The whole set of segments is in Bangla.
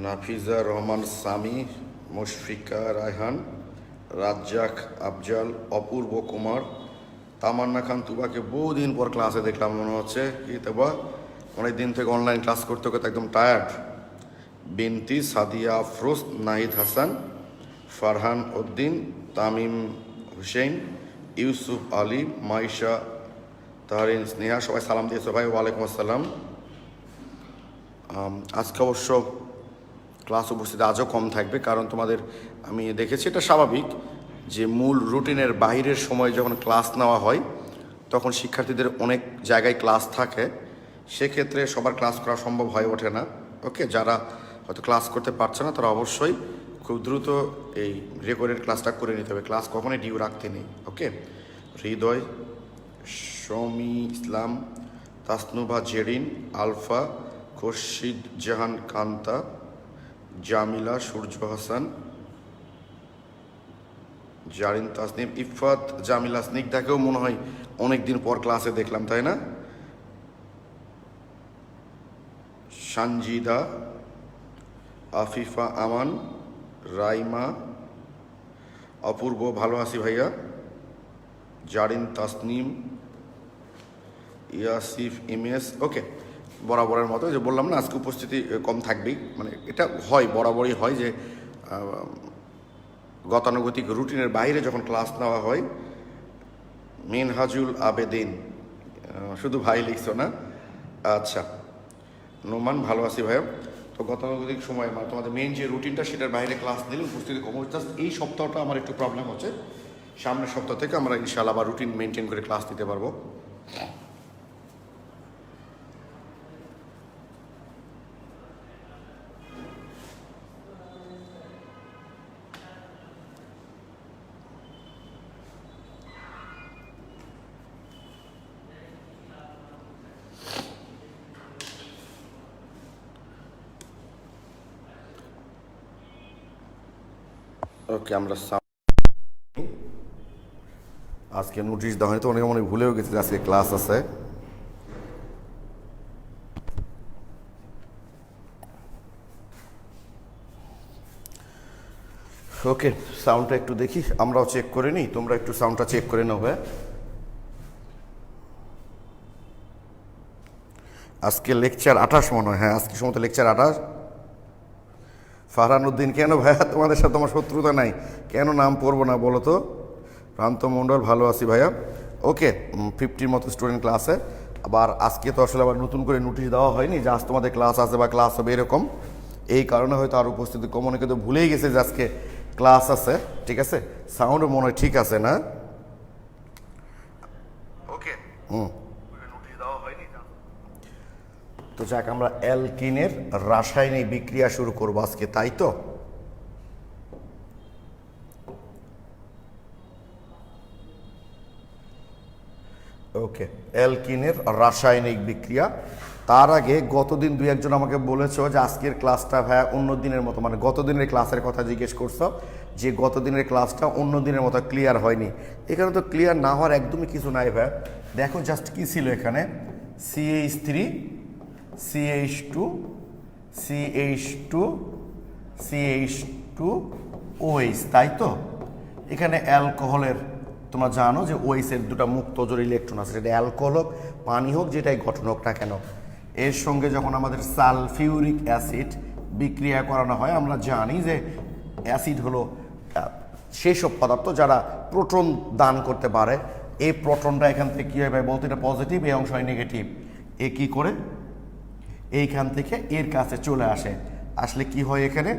নাফিজা রহমান সামি, মুশফিকা রায়হান, রাজ্জাক আফজাল, অপূর্ব কুমার, তামান্না খান তুবাকে বহুদিন পর ক্লাসে দেখলাম মনে হচ্ছে। কি তুবা অনেক দিন থেকে অনলাইন ক্লাস করতে করতে একদম টায়ার্ড। বিনতি, সাদিয়া আফরোজ, নাহিদ হাসান, ফারহান উদ্দিন, তামিম হুসেন, ইউসুফ আলী, মাইশা, তাহরিন, স্নেহা, সবাই সালাম দিয়েছো ভাই। ওয়ালাইকুম আসসালাম। আজকে অবশ্য ক্লাস উপস্থিতি আজও কম থাকবে, কারণ তোমাদের আমি দেখেছি এটা স্বাভাবিক যে মূল রুটিনের বাইরের সময় যখন ক্লাস নেওয়া হয় তখন শিক্ষার্থীদের অনেক জায়গায় ক্লাস থাকে, সেক্ষেত্রে সবার ক্লাস করা সম্ভব হয়ে ওঠে না। ওকে, যারা হয়তো ক্লাস করতে পারছে না তারা অবশ্যই খুব দ্রুত এই রেকর্ডেড ক্লাসটা করে নিতে হবে। ক্লাস কখনোই ডিউ রাখতে নেই। ওকে, হৃদয়, শমি ইসলাম, তাসনুভা জেরিন, আলফা, খুরশিদ জাহান কান্তা, জামিলা, সূর্য হাসান, জারিন তাসনিম, ইফাত, জামিলা, স্নিগ্ধাকেও মনে হয় অনেক দিন পর ক্লাসে দেখলাম, তাই না? সানজিদা, আফিফা আমান, রাইমা, অপূর্ব, ভালো আছি ভাইয়া, জারিন তাসনিম, ইয়াসিফ ইমেজ। ওকে, বরাবরের মতো যে বললাম না আজকে উপস্থিতি কম থাকবেই, মানে এটা হয় বরাবরই হয় যে গতানুগতিক রুটিনের বাইরে যখন ক্লাস নেওয়া হয়। মিনহাজুল আবেদিন, শুধু ভাই লিখছো না? আচ্ছা, নোমান, ভালো আছি ভাইয়া। তো গতানুগতিক সময় মানে তোমাদের মেন যে রুটিনটা সেটার বাইরে ক্লাস দিলে উপস্থিতি কম হচ্ছে। এই সপ্তাহটা আমার একটু প্রবলেম হচ্ছে, সামনের সপ্তাহ থেকে আমরা ইনশাআল্লাহ আবার রুটিন মেনটেন করে ক্লাস দিতে পারবো। ওকে, আমরা আজকে নোটিশ দেওয়া হয়তো অনেকে মনে ভুলেও গেছে যে আজকে ক্লাস আছে। ওকে, সাউন্ডটা একটু দেখি, আমরাও চেক করে নিই, তোমরা একটু সাউন্ডটা চেক করে নাও ভাই। আজকে লেকচার 28 মনে হয়, হ্যাঁ আজকে সময় লেকচার 28। ফারহান উদ্দিন, কেন ভাইয়া তোমাদের সাথে আমার শত্রুতা নাই, কেন নাম পড়বো না বলো তো? প্রান্ত মণ্ডল, ভালো আছি ভাইয়া। ওকে, 50 মতো স্টুডেন্ট ক্লাসে। আবার আজকে তো আসলে আবার নতুন করে নোটিশ দেওয়া হয়নি যে আজ তোমাদের ক্লাস আছে বা ক্লাস হবে এরকম, এই কারণে হয়তো আর উপস্থিতি কম, অনেকে তো ভুলেই গেছে যে আজকে ক্লাস আছে। ঠিক আছে, সাউন্ডও মনে হয় ঠিক আছে না? ওকে, নোটিশ দেওয়া হয়নি তো যাক, আমরা অ্যালকিনের রাসায়নিক বিক্রিয়া শুরু করবো আজকে, তাই তো? ওকে, অ্যালকিনের রাসায়নিক বিক্রিয়া। তার আগে গতদিন দুই একজন আমাকে বলেছো যে আজকের ক্লাসটা ভাইয়া অন্য দিনের মতো, মানে গতদিনের ক্লাসের কথা জিজ্ঞেস করছো যে গতদিনের ক্লাসটা অন্য দিনের মতো ক্লিয়ার হয়নি। এখানে তো ক্লিয়ার না হওয়ার একদমই কিছু নাই ভাইয়া। দেখো জাস্ট কী ছিল এখানে, CH3, CH2, CH2, CH2, OH, তাই তো? এখানে অ্যালকোহলের তোমরা জানো যে ওএইচের দুটো মুক্ত জোড় ইলেকট্রন আছে, সেটা অ্যালকোহল হোক পানি হোক যেটাই গঠন হোক না কেন। এর সঙ্গে যখন আমাদের সালফিউরিক অ্যাসিড বিক্রিয়া করানো হয়, আমরা জানি যে অ্যাসিড হলো সেই সব পদার্থ যারা প্রোটন দান করতে পারে। এই প্রোটনটা এখান থেকে কী হয় ভাই বলতে, এটা পজিটিভ, এই অংশ হয় নেগেটিভ। এ কী করে এইখান থেকে এর কাছে চলে আসে, আসলে কি হয় এখানে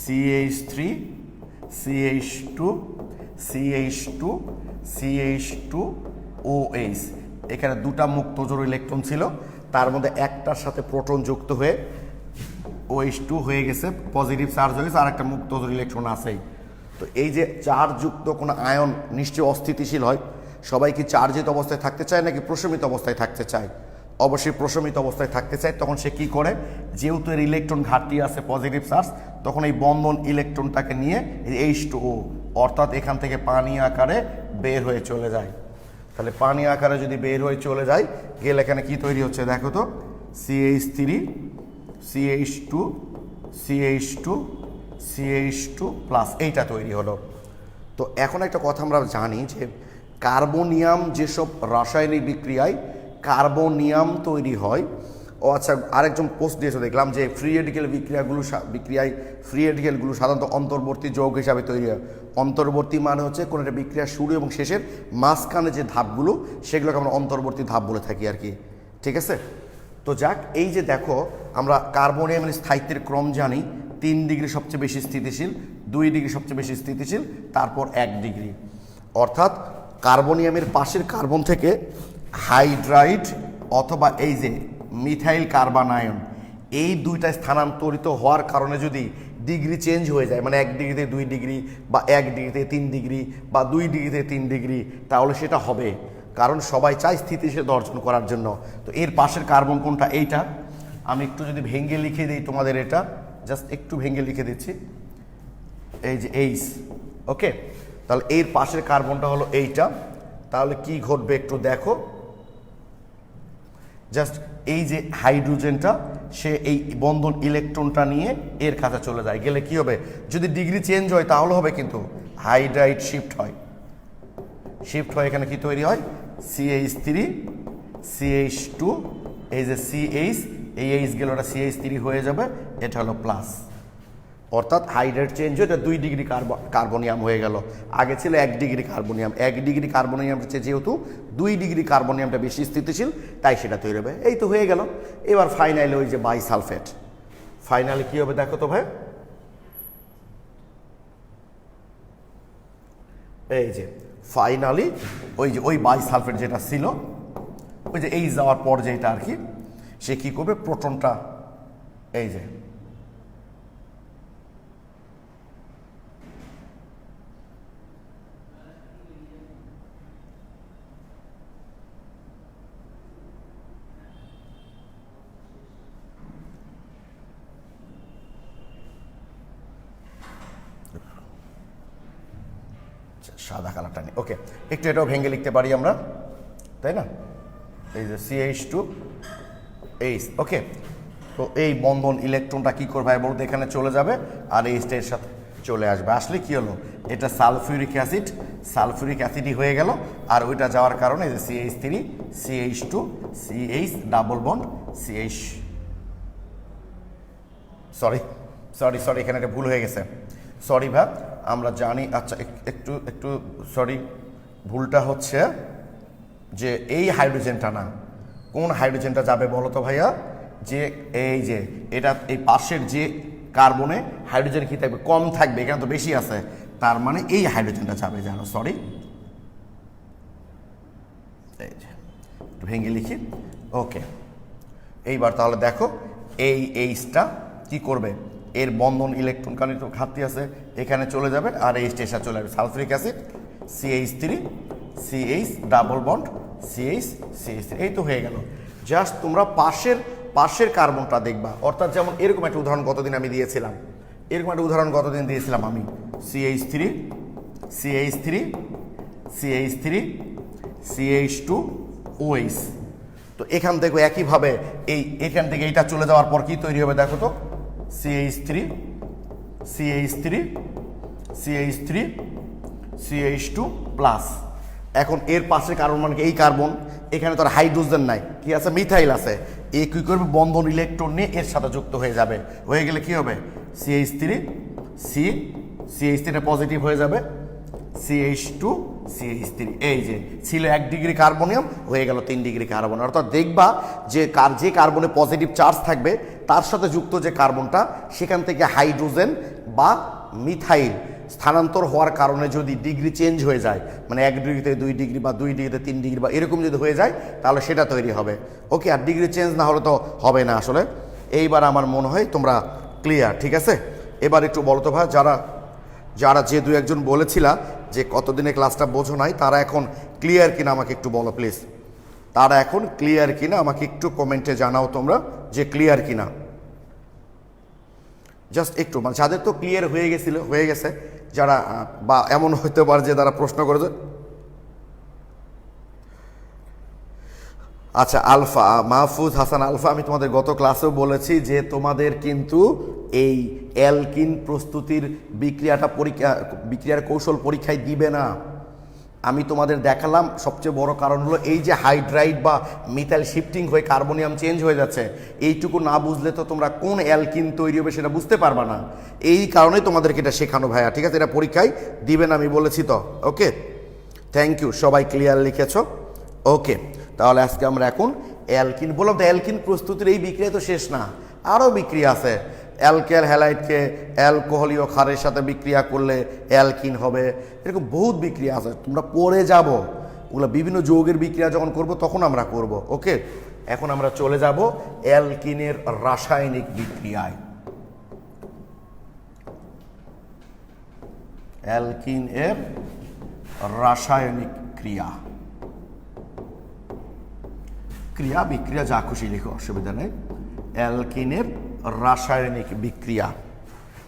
CH3, CH2, CH2, CH2, OH। এখানে দুটা মুক্ত জোড় ইলেকট্রন ছিল, তার মধ্যে একটার সাথে প্রোটন যুক্ত হয়ে OH2 হয়ে গেছে, পজিটিভ চার্জ হয়ে গেছে, আর একটা মুক্ত জোড় ইলেকট্রন আছেই। তো এই যে চার্জযুক্ত কোনো আয়ন নিশ্চয়ই অস্থিতিশীল হয়। সবাই কি চার্জিত অবস্থায় থাকতে চায় নাকি প্রশমিত অবস্থায় থাকতে চায়? অবশ্যই প্রশমিত অবস্থায় থাকতে চায়। তখন সে কি করে, যেহেতু এর ইলেকট্রন ঘাটতি আছে পজিটিভ চার্জ, তখন এই বন্ধন ইলেকট্রনটাকে নিয়ে H2O অর্থাৎ এখান থেকে পানি আকারে বের হয়ে চলে যায়। তাহলে পানি আকারে যদি বের হয়ে চলে যায়, গেলে এখানে কি তৈরি হচ্ছে দেখো তো, CH3, CH2, CH2 CH2 plus এইটা তৈরি হলো। তো এখন একটা কথা আমরা জানি যে কার্বনিয়াম যেসব রাসায়নিক বিক্রিয়ায় কার্বনিয়াম তৈরি হয়, ও আচ্ছা আরেকজন পোস্ট দিয়েছে দেখলাম যে ফ্রি রেডিক্যাল বিক্রিয়ায় ফ্রি রেডিক্যালগুলো সাধারণত অন্তর্বর্তী যৌগ হিসাবে তৈরি হয়। অন্তর্বর্তী মানে হচ্ছে কোনো একটা বিক্রিয়ার শুরু এবং শেষের মাঝখানে যে ধাপগুলো সেগুলোকে আমরা অন্তর্বর্তী ধাপ বলে থাকি আর কি, ঠিক আছে। তো যাক, এই যে দেখো আমরা কার্বনিয়ামের স্থায়িত্বের ক্রম জানি, 3 ডিগ্রি সবচেয়ে বেশি স্থিতিশীল, 2 ডিগ্রি সবচেয়ে বেশি স্থিতিশীল, তারপর 1 ডিগ্রি। অর্থাৎ কার্বনিয়ামের পাশের কার্বন থেকে হাইড্রাইড অথবা এই যে মিথাইল কার্বানায়ন, এই দুইটা স্থানান্তরিত হওয়ার কারণে যদি ডিগ্রি চেঞ্জ হয়ে যায়, মানে 1 ডিগ্রিতে 2 ডিগ্রি বা 1 ডিগ্রিতে 3 ডিগ্রি বা 2 ডিগ্রিতে 3 ডিগ্রি, তাহলে সেটা হবে, কারণ সবাই চায় স্থিতিশীলতা অর্জন করার জন্য। তো এর পাশের কার্বন কোনটা? এইটা। আমি একটু যদি ভেঙে লিখে দিই তোমাদের, এটা জাস্ট একটু ভেঙে লিখে দিচ্ছি, এই যে এইচ, ওকে। তাহলে এর পাশের কার্বনটা হলো এইটা। তাহলে কি ঘটবে একটু দেখো, জাস্ট এই যে হাইড্রোজেনটা সে এই বন্ধন ইলেকট্রনটা নিয়ে এর কাছে চলে যায়, গেলে কি হবে, যদি ডিগ্রি চেঞ্জ হয় তাহলে হবে, কিন্তু হাইড্রাইড শিফট হয়, শিফট হয় এখানে কি তৈরি হয়, CH3 CH2, এই যে CH, এই এইচ গেল, ওটা CH3 হয়ে যাবে, এটা হলো প্লাস। অর্থাৎ হাইড্রাইড চেঞ্জ হয়ে এটা 2 ডিগ্রি কার্বনিয়াম হয়ে গেল। আগে ছিল 1 ডিগ্রি কার্বনিয়াম। 1 ডিগ্রি কার্বনিয়ামটা যেহেতু 2 ডিগ্রি কার্বনিয়ামটা বেশি স্থিতিশীল, তাই সেটা তৈরি হবে। এই তো হয়ে গেল। এবার ফাইনালি ওই যে বাইসালফেট, ফাইনালি কি হবে দেখো তো ভাই, এই যে ফাইনালি ওই বাইসালফেট যেটা ছিল, ওই যে এই যাওয়ার পর যেটা আর কি, সে কি করবে, প্রোটনটা এই যে সাদা কালারটা নেই, ওকে, একটু এটাও ভেঙে লিখতে পারি আমরা, তাই না, এই যে CH2 এইচ, ওকে। তো এই বন্ধন ইলেকট্রনটা কি করবে বলতে এখানে চলে যাবে আর এই স্টের সাথে চলে আসবে, আসলে কি হলো, এটা সালফিউরিক অ্যাসিড, সালফিউরিক অ্যাসিডই হয়ে গেল। আর ওইটা যাওয়ার কারণে যে CH3 CH2 CH double bond CH, sorry এখানে একটা ভুল হয়ে গেছে, সরি ভাই, আমরা জানি, আচ্ছা একটু একটু সরি, ভুলটা হচ্ছে যে এই হাইড্রোজেনটা না, কোন হাইড্রোজেনটা যাবে বলো তো ভাইয়া, যে এই যে এটা এই পাশের যে কার্বনে হাইড্রোজেন কি থাকবে, কম থাকবে, এখানে তো বেশি আছে, তার মানে এই হাইড্রোজেনটা যাবে, জানো, সরি, এই যে একটু ভেঙে লিখি, ওকে। এইবার তাহলে দেখো এই এইচটা কি করবে, এর বন্ধন ইলেকট্রন কারণ একটু ঘাটতি আছে, এখানে চলে যাবে আর এই স্টেশন চলে যাবে, sulphuric acid CH3 CH double bond CH, এই তো হয়ে গেল। জাস্ট তোমরা পাশের কার্বনটা দেখবা, অর্থাৎ যেমন এরকম একটা উদাহরণ গতদিন আমি দিয়েছিলাম, আমি CH3 CH2 OH। তো এখান থেকে একইভাবে এখান থেকে এইটা চলে যাওয়ার পর কি তৈরি হবে দেখো তো, CH3 CH2 প্লাস। এখন এর পাশে কার্বন মানে এই কার্বন, এখানে তো আর হাইড্রোজেন নাই, কি আছে, মিথাইল আছে, এ কি করবে, বন্ধন ইলেকট্রন নিয়ে এর সাথে যুক্ত হয়ে যাবে, হয়ে গেলে কি হবে, CH3 পজিটিভ হয়ে যাবে, CH2 CH3, এই যে ছিল 1 ডিগ্রি কার্বনিয়াম, হয়ে গেল 3 ডিগ্রি কার্বন। অর্থাৎ দেখবা যে কার্বনে পজিটিভ চার্জ থাকবে তার সাথে যুক্ত যে কার্বনটা, সেখান থেকে হাইড্রোজেন বা মিথাইল স্থানান্তর হওয়ার কারণে যদি ডিগ্রি চেঞ্জ হয়ে যায়, মানে 1 ডিগ্রিতে 2 ডিগ্রি বা 2 ডিগ্রিতে 3 ডিগ্রি বা এরকম যদি হয়ে যায়, তাহলে সেটা তৈরি হবে, ওকে। আর ডিগ্রি চেঞ্জ না হলে তো হবে না আসলে। এইবার আমার মনে হয় তোমরা ক্লিয়ার, ঠিক আছে। এবার একটু বলো তো ভাই, যারা যে 2-1 জন বলেছিলা যে কতদিনে ক্লাসটা বোঝো নাই, তারা এখন ক্লিয়ার কিনা আমাকে একটু বলো প্লিজ, তারা এখন ক্লিয়ার কিনা আমাকে একটু কমেন্টে জানাও তোমরা যে ক্লিয়ার কিনা, জাস্ট একটু, মানে যাদের তো ক্লিয়ার হয়ে গেছে, যারা বা এমন হতে পারে যে তারা প্রশ্ন করেছে। আচ্ছা, আলফা, মাহফুজ হাসান আলফা, আমি তোমাদের গত ক্লাসেও বলেছি যে তোমাদের কিন্তু এই অ্যালকিন প্রস্তুতির বিক্রিয়ার কৌশল পরীক্ষায় দিবে না। আমি তোমাদের দেখালাম সবচেয়ে বড় কারণ হলো এই যে হাইড্রাইড বা মিথাইল শিফটিং হয়ে কার্বনিয়াম চেঞ্জ হয়ে যাচ্ছে, এইটুকু না বুঝলে তো তোমরা কোন অ্যালকিন তৈরি হবে সেটা বুঝতে পারবা না। এই কারণেই তোমাদেরকে এটা শেখানো ভাইয়া, ঠিক আছে? এটা পরীক্ষায় দিবে না আমি বলেছি তো। ওকে, থ্যাংক ইউ, সবাই ক্লিয়ার লিখেছ। ওকে, তাহলে আজকে আমরা এখন অ্যালকিন বললাম। তো অ্যালকিন প্রস্তুতির এই বিক্রিয়া তো শেষ না, আরও বিক্রিয়া আছে। অ্যালকেল হ্যালাইডকে অ্যালকোহলীয় ক্ষারের সাথে বিক্রিয়া করলে অ্যালকিন হবে, এরকম বহুত বিক্রিয়া আছে, তোমরা পড়ে যাব। ওগুলো বিভিন্ন যৌগের বিক্রিয়া যখন করব তখন আমরা করব। ওকে, এখন আমরা চলে যাব অ্যালকিনের রাসায়নিক বিক্রিয়ায়। অ্যালকিন এর রাসায়নিক ক্রিয়া বিক্রিয়া যা খুশি লিখো, অসুবিধা নেই। অ্যালকিনের রাসায়নিক বিক্রিয়া।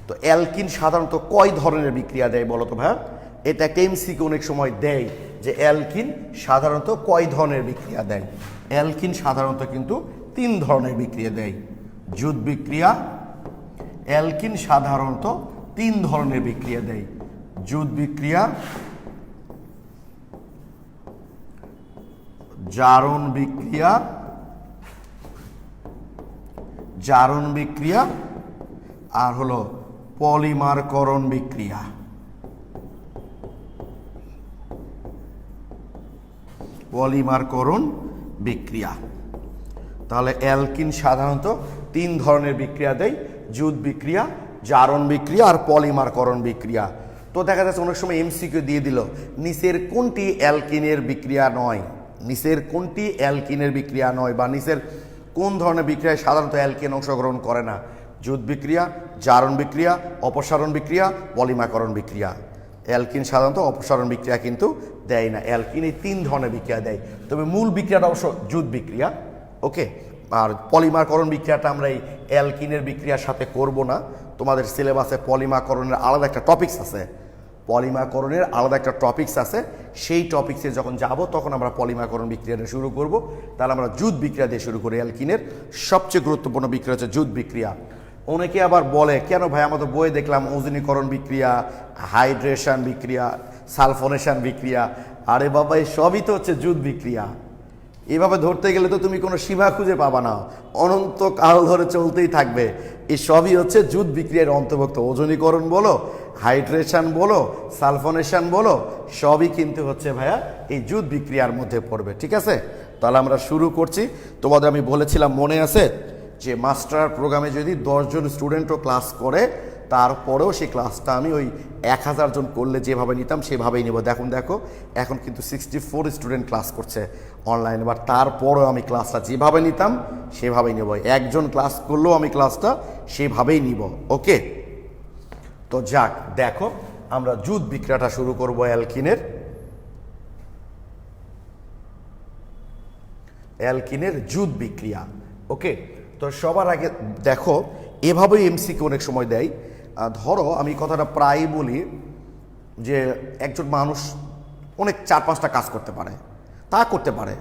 তো অ্যালকিন সাধারণত কয় ধরনের বিক্রিয়া দেয় বলো তো ভাই? এটা একটা এমসিকিউ অনেক সময় দেয় যে অ্যালকিন সাধারণত কয় ধরনের বিক্রিয়া দেয়। অ্যালকিন সাধারণত কিন্তু 3 ধরনের বিক্রিয়া দেয়। যুত বিক্রিয়া, অ্যালকিন সাধারণত 3 ধরনের বিক্রিয়া দেয়। যুত বিক্রিয়া, জারণ বিক্রিয়া আর হলো পলিমারকরণ বিক্রিয়া। তাহলে অ্যালকিন সাধারণত 3 ধরনের বিক্রিয়া দেয়, যুত বিক্রিয়া, জারণ বিক্রিয়া আর পলিমারকরণ বিক্রিয়া। তো দেখা যাচ্ছে অনেক সময় এমসিকিউ দিয়ে দিল নিচের কোনটি অ্যালকিনের বিক্রিয়া নয়, বা নিচের কোন ধরনের বিক্রিয়ায় সাধারণত অ্যালকিন অংশগ্রহণ করে না। যুত বিক্রিয়া, জারণ বিক্রিয়া, অপসারণ বিক্রিয়া, পলিমারকরণ বিক্রিয়া। অ্যালকিন সাধারণত অপসারণ বিক্রিয়া কিন্তু দেয় না। অ্যালকিন এই 3 ধরনের বিক্রিয়া দেয়, তবে মূল বিক্রিয়াটা অবশ্য যুত বিক্রিয়া। ওকে, আর পলিমারকরণ বিক্রিয়াটা আমরা এই অ্যালকিনের বিক্রিয়ার সাথে করব না। তোমাদের সিলেবাসে পলিমারকরণের আলাদা একটা টপিকস আছে, সেই টপিক্সে যখন যাব তখন আমরা পলিমারকরণ বিক্রিয়াটা শুরু করব। তাহলে আমরা যুত বিক্রিয়া দিয়ে শুরু করি। অ্যালকিনের সবচেয়ে গুরুত্বপূর্ণ বিক্রিয়া হচ্ছে যুত বিক্রিয়া। অনেকে আবার বলে কেন ভাই, আমাদের বইয়ে দেখলাম ওজনীকরণ বিক্রিয়া, হাইড্রেশন বিক্রিয়া, সালফোনেশন বিক্রিয়া। আরে বাবা, এই সবই তো হচ্ছে যুত বিক্রিয়া। এভাবে ধরতে গেলে তো তুমি কোনো সীমা খুঁজে পাবা না, অনন্ত কাল ধরে চলতেই থাকবে। এই সবই হচ্ছে যুত বিক্রিয়ার অন্তর্ভুক্ত। ওজনীকরণ বলো, হাইড্রেশন বলো, সালফোনেশন বলো, সবই কিন্তু হচ্ছে ভাইয়া এই যুত বিক্রিয়ার মধ্যে পড়বে। ঠিক আছে, তাহলে আমরা শুরু করছি। তোমাদের আমি বলেছিলাম মনে আছে যে মাস্টার প্রোগ্রামে যদি 10 জন স্টুডেন্টও ক্লাস করে, তারপরেও সেই ক্লাসটা আমি ওই 1000 জন করলে যেভাবে নিতাম সেভাবেই নেব। দেখো এখন কিন্তু 64 স্টুডেন্ট ক্লাস করছে অনলাইনে, বাট তারপরেও আমি ক্লাসটা যেভাবে নিতাম সেভাবেই নেব। একজন ক্লাস করলেও আমি ক্লাসটা সেভাবেই নিব। ওকে, তো যাক, দেখো আমরা যুত বিক্রিয়াটা শুরু করব অ্যালকিনের যুত বিক্রিয়া। ওকে, তো সবার আগে দেখো এভাবেই এমসিকিউ অনেক সময় দেয়। ধরো আমি কথাটা প্রায় বলি যে একজন মানুষ অনেক 4-5টা কাজ করতে পারে,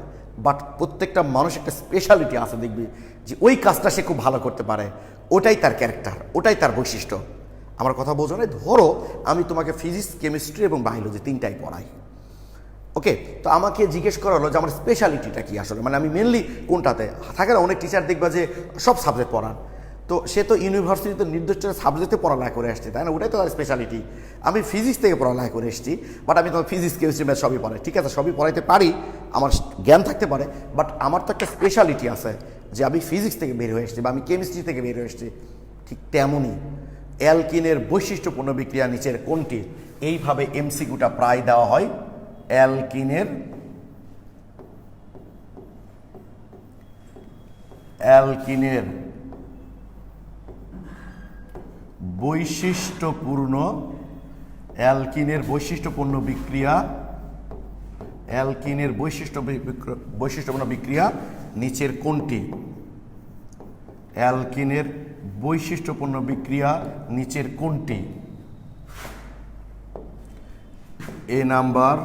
বাট প্রত্যেকটা মানুষ একটা স্পেশালিটি আছে, দেখবি যে ওই কাজটা সে খুব ভালো করতে পারে, ওটাই তার ক্যারেক্টার, ওটাই তার বৈশিষ্ট্য। আমার কথা বোঝো না? ধরো আমি তোমাকে ফিজিক্স, কেমিস্ট্রি এবং বায়োলজি 3টাই পড়াই। ওকে, তো আমাকে জিজ্ঞেস করা হলো যে আমার স্পেশালিটিটা কি আসলে, মানে আমি মেনলি কোনটাতে থাকে না। অনেক টিচার দেখবা যে সব সাবজেক্ট পড়ান, তো সে তো ইউনিভার্সিটিতে নির্দিষ্ট সাবজেক্টে পড়ালেখা করে আসছে, তাই না? ওটাই তো তার স্পেশালিটি। আমি ফিজিক্স থেকে পড়ালেখা করে এসেছি, বাট আমি তোমার ফিজিক্স, কেমিস্ট্রি, ম্যাথ সবই পড়াই। ঠিক আছে, সবই পড়াইতে পারি, আমার জ্ঞান থাকতে পারে, বাট আমার তো একটা স্পেশালিটি আছে যে আমি ফিজিক্স থেকে বের হয়ে এসেছি বা আমি কেমিস্ট্রি থেকে বের হয়ে এসেছি। ঠিক তেমনই অ্যালকিনের বৈশিষ্ট্যপূর্ণ বিক্রিয়া নিচের কোনটি? এইভাবে এমসিকিউটা প্রায় দেওয়া হয়। অ্যালকিনের বৈশিষ্ট্যপূর্ণ বিক্রিয়া নিচের কোনটি? অ্যালকিনের বৈশিষ্ট্যপূর্ণ বিক্রিয়া নিচের কোনটি? এ নাম্বার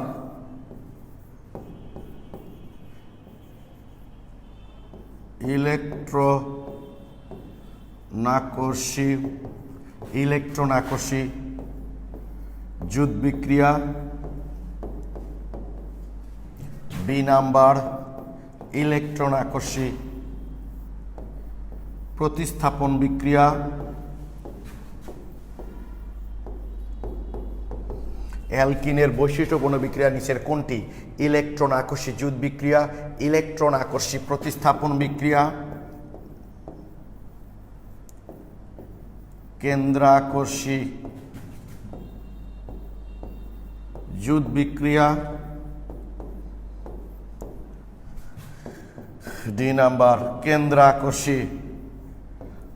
আকর্ষী ইলেকট্রন আকর্ষী জুট বিক্রিয়া। বি নাম্বার ইলেকট্রন আকর্ষী প্রতিস্থাপন বিক্রিয়া। অ্যালকিনের বৈশিষ্ট্যপূর্ণ বিক্রিয়া নিচের কোনটি? ইলেকট্রন আকর্ষী জুট বিক্রিয়া, ইলেকট্রন আকর্ষী প্রতিস্থাপন বিক্রিয়া, কেন্দ্রাকর্ষী জুট বিক্রিয়া। ডি নাম্বার কেন্দ্রাকর্ষী